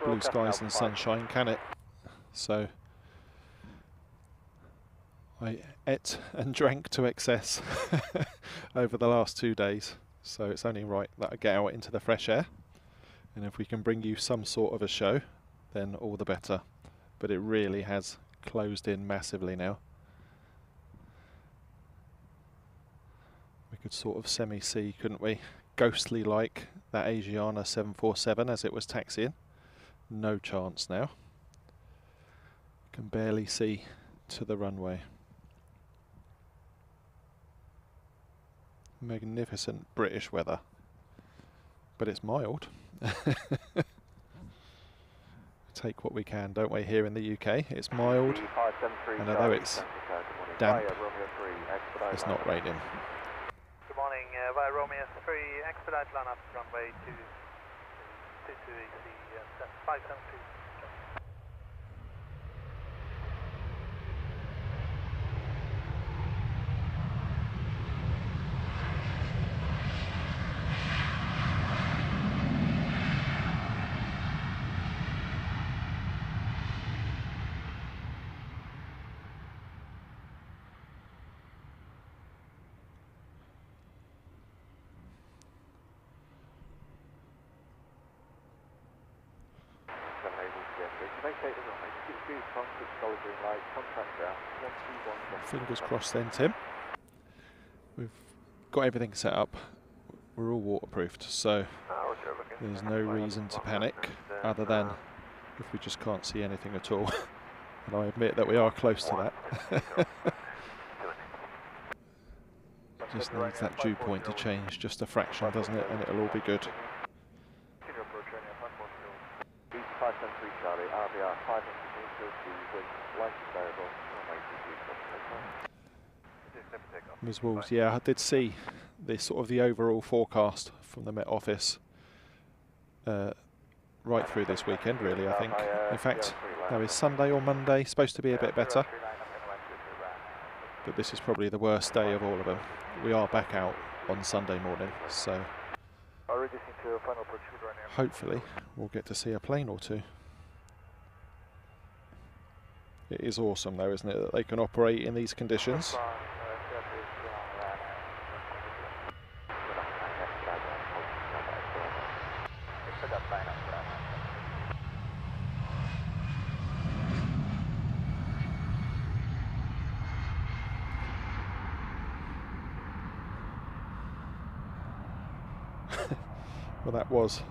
blue skies and sunshine, can it? So I ate and drank to excess over the last 2 days, so it's only right that I get out into the fresh air, and if we can bring you some sort of a show, then all the better. But it really has closed in massively now. We could sort of semi-see, couldn't we? Ghostly like that Asiana 747 as it was taxiing. No chance now. Can barely see to the runway. Magnificent British weather, but it's mild. Take what we can, don't we, here in the UK? It's mild, and although it's damp, it's not raining. Good morning, via Romeo 3, expedite line up runway 22 EC 572. Fingers crossed then, Tim. We've got everything set up. We're all waterproofed, so there's no reason to panic other than if we just can't see anything at all. And I admit that we are close to that. Just needs that dew point to change just a fraction, doesn't it? And it'll all be good. 573 Charlie, RBR 500 meters, the wind light variable, Ms. Wolves, yeah, I did see this sort of the overall forecast from the Met Office right through this weekend, really, I think. In fact, now is Sunday or Monday supposed to be a bit better, but this is probably the worst day of all of them. We are back out on Sunday morning, so hopefully we'll get to see a plane or two. It is awesome though, isn't it, that they can operate in these conditions. Well, that was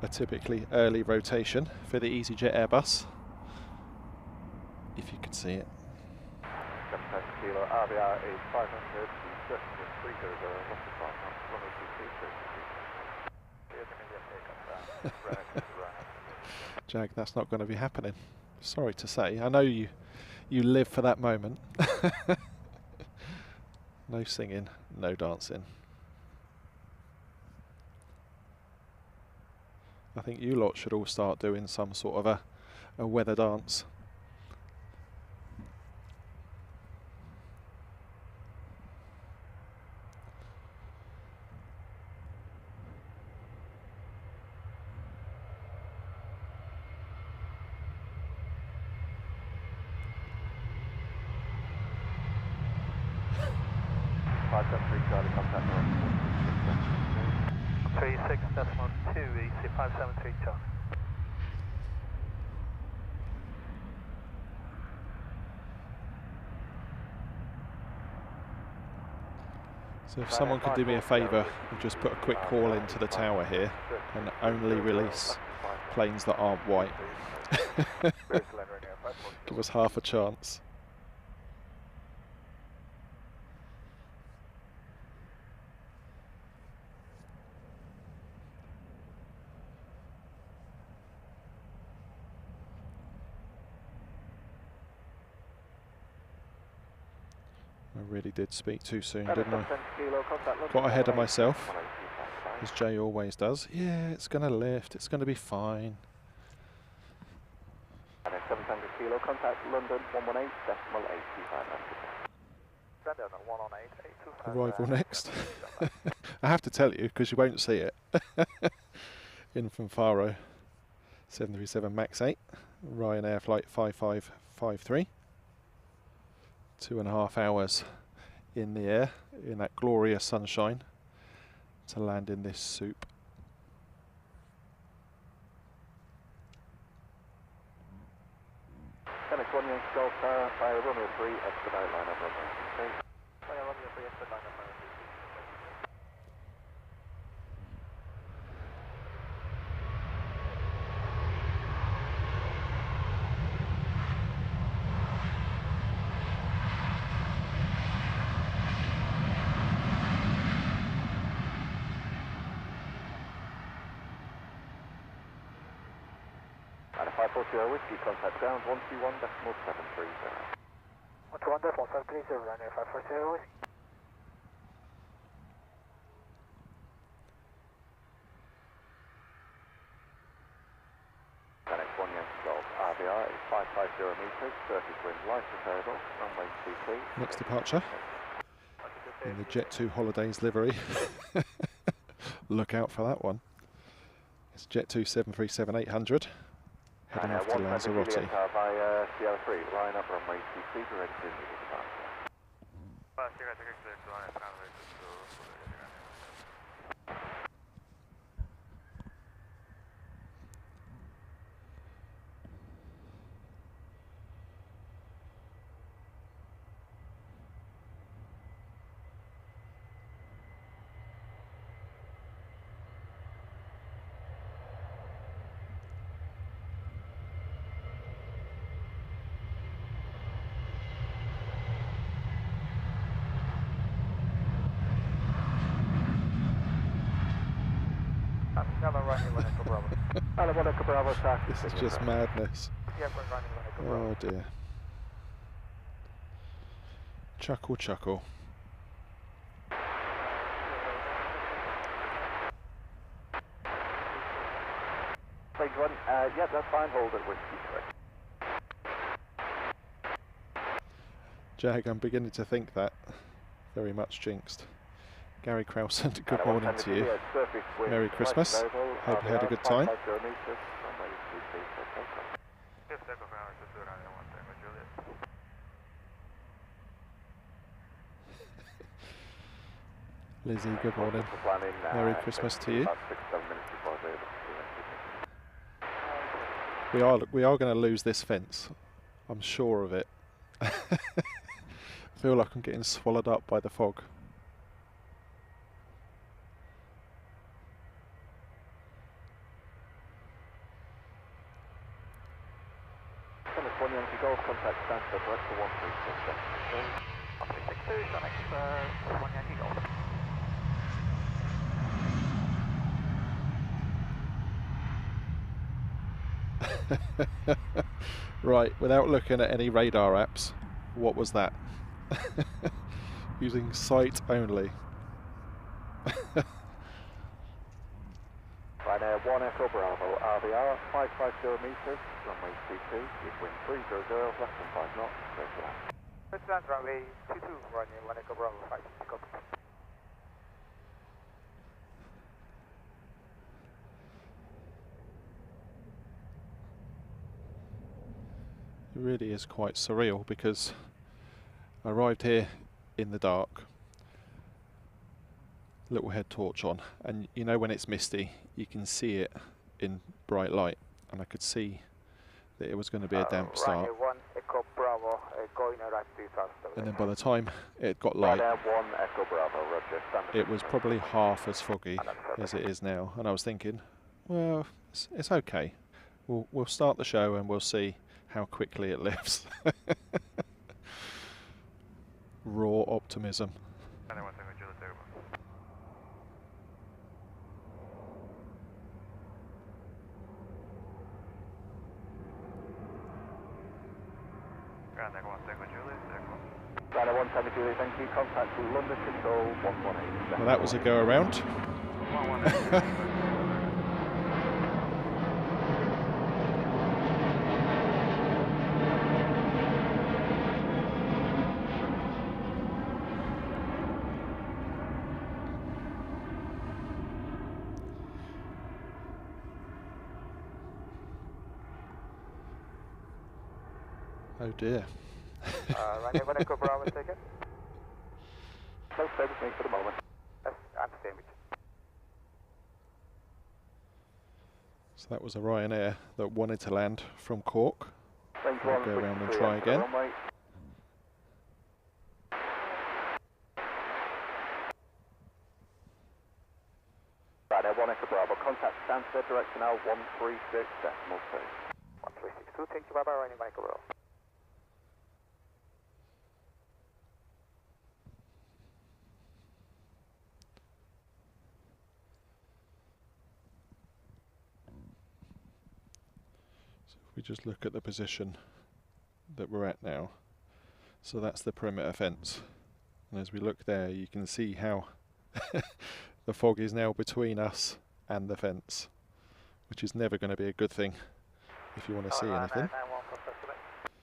a typically early rotation for the EasyJet Airbus, if you could see it. 7 kilo, RBR is 500, just 300, Jag, that's not going to be happening. Sorry to say. I know you live for that moment. No singing, no dancing. I think you lot should all start doing some sort of a weather dance. Charlie, contact 36.2 EC 573 Charlie. So if someone could do me a favour and just put a quick call into the tower here and only release planes that aren't white. Give us half a chance. I really did speak too soon, didn't I? Got ahead of myself, as Jay always does. Yeah, it's going to lift, it's going to be fine. 700 kilo, contact London 118, decimal 825. Brandon, 1 on 8, 825. Arrival next. I have to tell you because you won't see it. In from Faro, 737 MAX 8, Ryanair flight 5553. 2.5 hours in the air in that glorious sunshine to land in this soup. Connect 1 Yankee Golf Tower by runway 3, expedite line up runway 2. By runway 3, expedite line up runway 2. And a 540 whiskey, contact ground 121.730. 121.730, runway 540 whiskey. Connect 1 Yankee Golf RBR is 550 metres, surface wind light to variable, runway 23. Next departure in the Jet2 Holidays livery. Look out for that one. It's Jet2 737-800 heading off to Lanzarote. By Sierra 3, line up runway 23, ready to immediate departure. This is just madness. Oh dear. Chuckle, chuckle. Plane 1, yeah, that's fine, hold at whiskey 3. Jag, I'm beginning to think that. Very much jinxed. Gary Krausen, good morning to you. Merry Christmas. Hope you had a good time. Lizzie, good morning. Merry Christmas to you. We are going to lose this fence. I'm sure of it. I feel like I'm getting swallowed up by the fog. One Yankee Golf, contact Stansted, direct to 136. 132, Sonic, 1 Yankee Golf. Right, without looking at any radar apps, what was that? Using sight only. Ryanair 1 Echo Bravo, RBR, 550 metres, runway 22, with wind 300, less than 5 knots, straight to land. Let's land runway 22, Ryanair 1 Echo Bravo, 560, copy. It really is quite surreal because I arrived here in the dark, little head torch on, and you know when it's misty you can see it in bright light, and I could see that it was going to be a damp start. Ryanair 1 Echo Bravo, going right to Stansted. And then by the time it got light, Ryanair 1 Echo Bravo, roger, Stansted. it was probably half as foggy as it is now, and I was thinking, well, it's okay. We'll start the show and we'll see how quickly it lifts. Raw optimism. Ryanair 1 Tango Julie, thank you. Contact London Control 118. Well, that was a go around. Oh dear. Ryanair 1 Echo Bravo ticket. No, stay with me for the moment. Yes, I'm staying with you. So that was a Ryanair that wanted to land from Cork. Range We'll 1, go around and 63 try enter the again. runway. Ryanair 1 Echo Bravo, contact Stansted, direction now 136.2. 1362, thank you, bye-bye, Ryanair 1 Echo Bravo. So if we just look at the position that we're at now, so that's the perimeter fence, and as we look there you can see how the fog is now between us and the fence, which is never going to be a good thing if you want to see anything.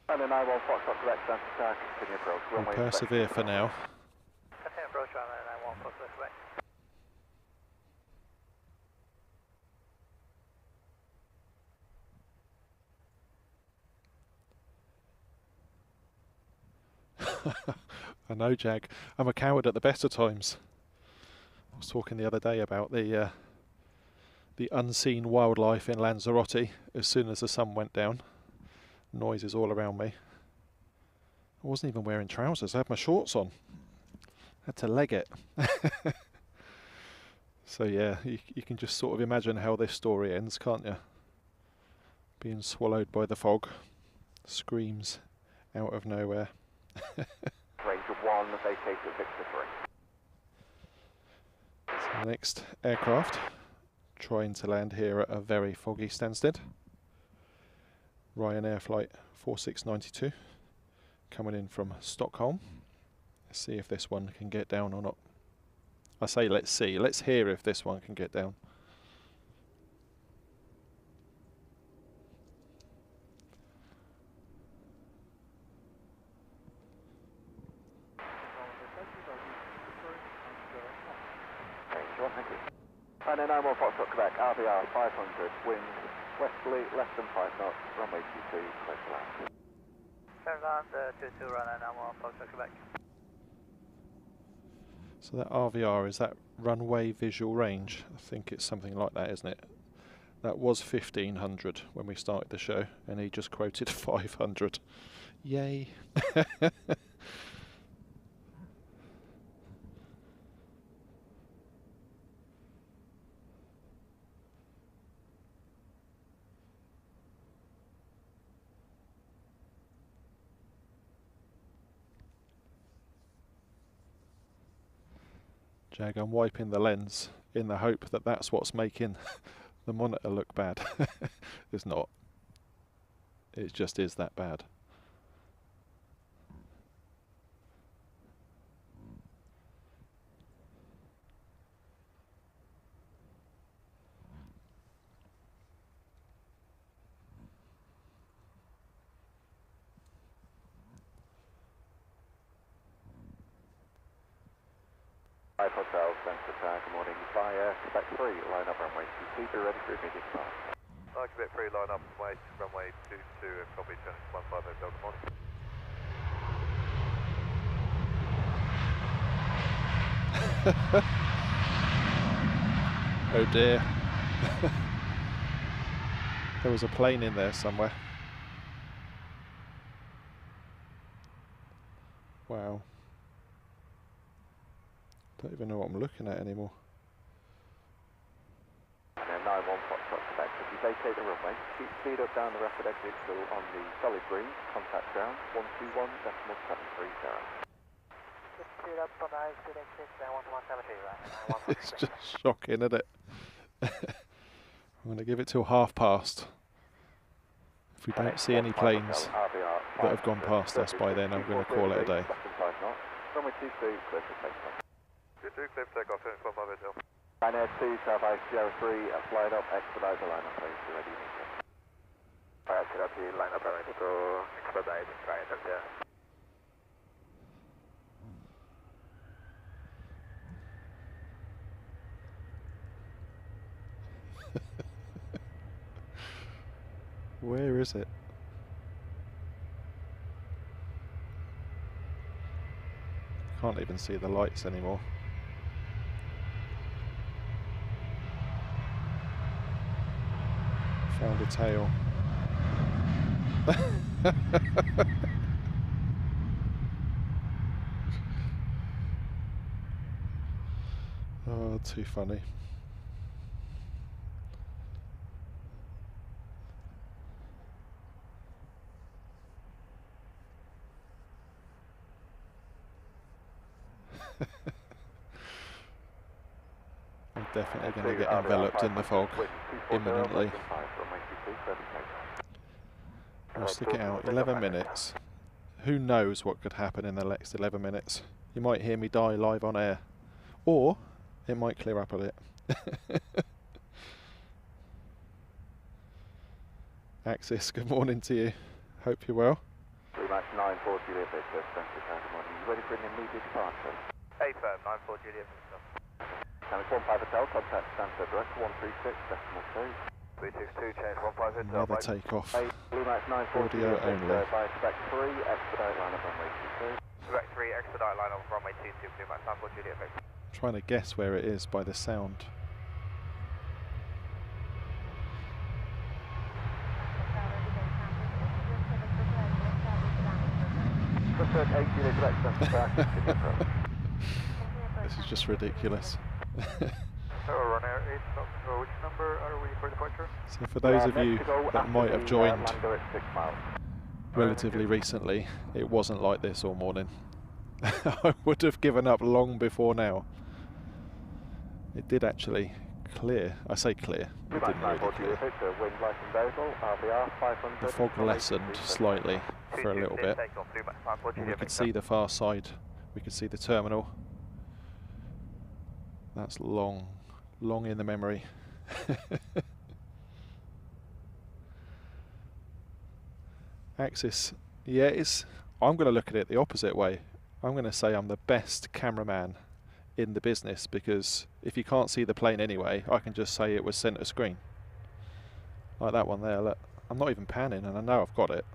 And then 91 Foxtrot Quebec, Stansted, continue approach. We'll persevere for now. Continue approach on 91 Foxtrot Quebec. I know, Jag. I'm a coward at the best of times. I was talking the other day about the unseen wildlife in Lanzarote. As soon as the sun went down, noises all around me. I wasn't even wearing trousers. I had my shorts on. Had to leg it. So yeah, you can just sort of imagine how this story ends, can't you? Being swallowed by the fog. Screams out of nowhere. Range of 1, vacate at Victor 3. So the next aircraft trying to land here at a very foggy Stansted. Ryanair flight 4692 coming in from Stockholm. Let's see if this one can get down or not. I say let's see, let's hear if this one can get down. Thank you. And then 91 Foxtrot Quebec, RVR 500, wind westerly, less than 5 knots, runway 22, close to land. Turn land 22 runway 91 Foxtrot Quebec. So that RVR, is that runway visual range? I think it's something like that, isn't it? That was 1500 when we started the show, and he just quoted 500. Yay! Jag, I'm wiping the lens in the hope that that's what's making the monitor look bad. It's not. It just is that bad. Hotel, Stansted Tower, good morning. Fly Quebec 3, line up runway 22, be ready for immediate start. Quebec 3, line up runway 22, and copy 1015 Hotel, good morning. Oh dear. There was a plane in there somewhere. Wow. Don't even know what I'm looking at anymore. And then 91 Foxtrot Quebec, if you vacate the runway, keep speed up down the rapid exit still on the solid green, contact ground 121.730. Just speed up on the exit exit 117 right? It's just shocking, isn't it? I'm going to give it till past. If we don't see any planes that have gone past us by then, I'm going to call it a day. Runway 22, clear for takeoff. 22, clear for takeoff, 1015 Hotel. Ryanair 2, South Ice Sierra 3, flight up, expedite the line up, please, be ready. Alright, set up the line up, ready to expedite, right up there. Where is it? Can't even see the lights anymore. Found a tail. Oh, too funny. I'm definitely going to get enveloped in the fog imminently. We'll stick it out 11 minutes. Who knows what could happen in the next 11 minutes? You might hear me die live on air. Or it might clear up a bit. Axis, good morning to you. Hope you're well. 3-9-4 Juliet Victor, Stansted Tower, good morning. You ready for an immediate departure? 8-9-4 Juliet Victor. It's 15 Hotel, contact Stansted direct 136.2. 362, change 15 Hotel. Another takeoff. Blue Max 94 Audio only. By spec 3, expedite line up runway 22. Spec 3, expedite line up runway 22, Blue Max 94 Juliet Victor. Trying to guess where it is by the sound. This is just ridiculous. Runner 8, which number are we for departure? So for those of you that might have joined relatively recently, it wasn't like this all morning. I would have given up long before now. It did actually clear. I say clear, it didn't really clear. The fog lessened slightly for a little bit. And we could see the far side, we could see the terminal. That's long in the memory. Axis, yeah, I'm going to look at it the opposite way. I'm going to say I'm the best cameraman in the business, because if you can't see the plane anyway, I can just say it was centre screen. Like that one there, look. I'm not even panning and I know I've got it.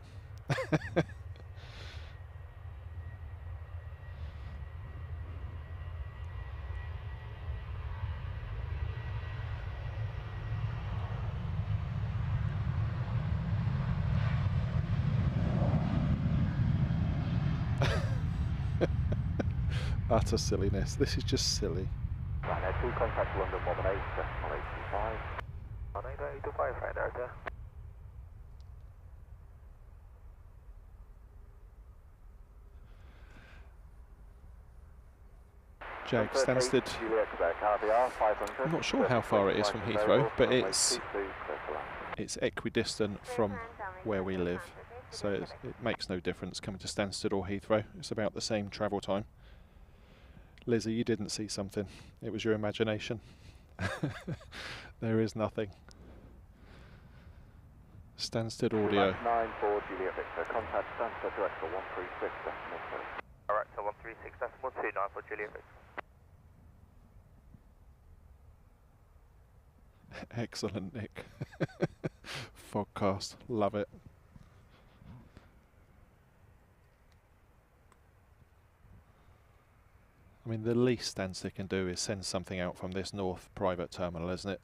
Utter silliness. This is just silly. Right, 2 contact London 18, decimal 825. 825, right there. Jag, Stansted. I'm not sure how far it is from Heathrow, but it's equidistant from where we live, so it makes no difference coming to Stansted or Heathrow. It's about the same travel time. Lizzie, you didn't see something. It was your imagination. There is nothing. Stansted audio. 94 Juliet Victor, contact Stansted direct for 136.2. Alright, so 136.2, 94 Juliet Victor. Excellent, Nick. Fogcast, love it. I mean, the least Stansted can do is send something out from this north private terminal, isn't it?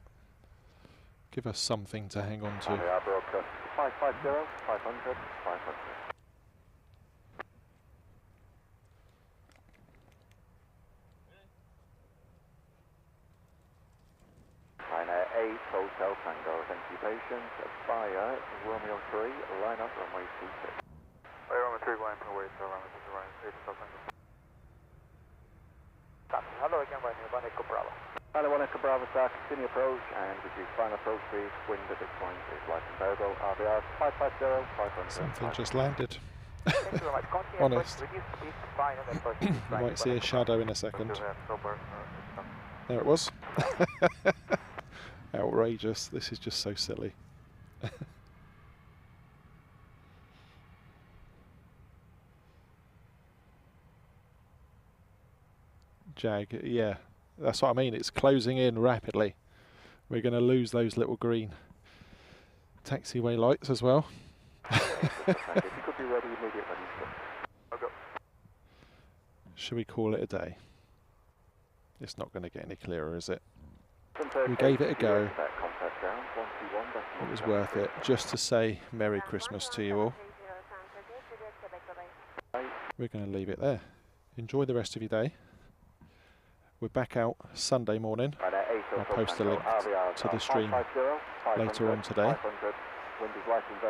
Give us something to hang on to. Broadcast 550, 500, 500. Line 8, Hotel Tango, thank you patience. Fire, Romeo 3, line up runway 26. Romeo 3 going for way, so runway 8, Hotel Tango. Hello again, right here, 1 Echo Bravo. Hello, 1 Echo Bravo, sir, continue approach and reduce final approach speed. Wind at this point is light and variable. RBR 550, 500. Something just landed. Thank you very much. Continue Honest. approach, reduce speed, final approach. You might see a shadow in a second. There it was. Outrageous. This is just so silly. Jag, yeah, that's what I mean. It's closing in rapidly. We're going to lose those little green taxiway lights as well. If you could be ready immediately. Should we call it a day? It's not going to get any clearer, is it? We gave it a go. It was worth it, just to say Merry Christmas to you all. We're going to leave it there. Enjoy the rest of your day. We're back out Sunday morning. I'll post a link to the stream later on today.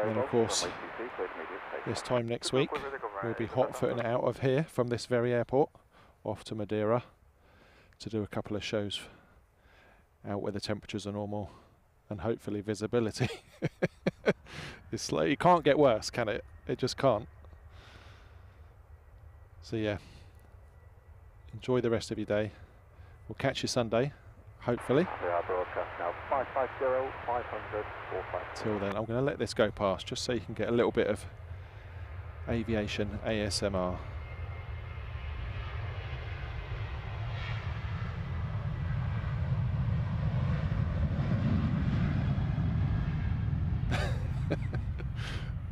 And of course, this time next week, we'll be hot-footing it out of here from this very airport, off to Madeira, to do a couple of shows out where the temperatures are normal and hopefully visibility. It's like, it can't get worse, can it? It just can't. So yeah, enjoy the rest of your day. We'll catch you Sunday, hopefully. Till then, I'm going to let this go past just so you can get a little bit of aviation ASMR.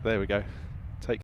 There we go.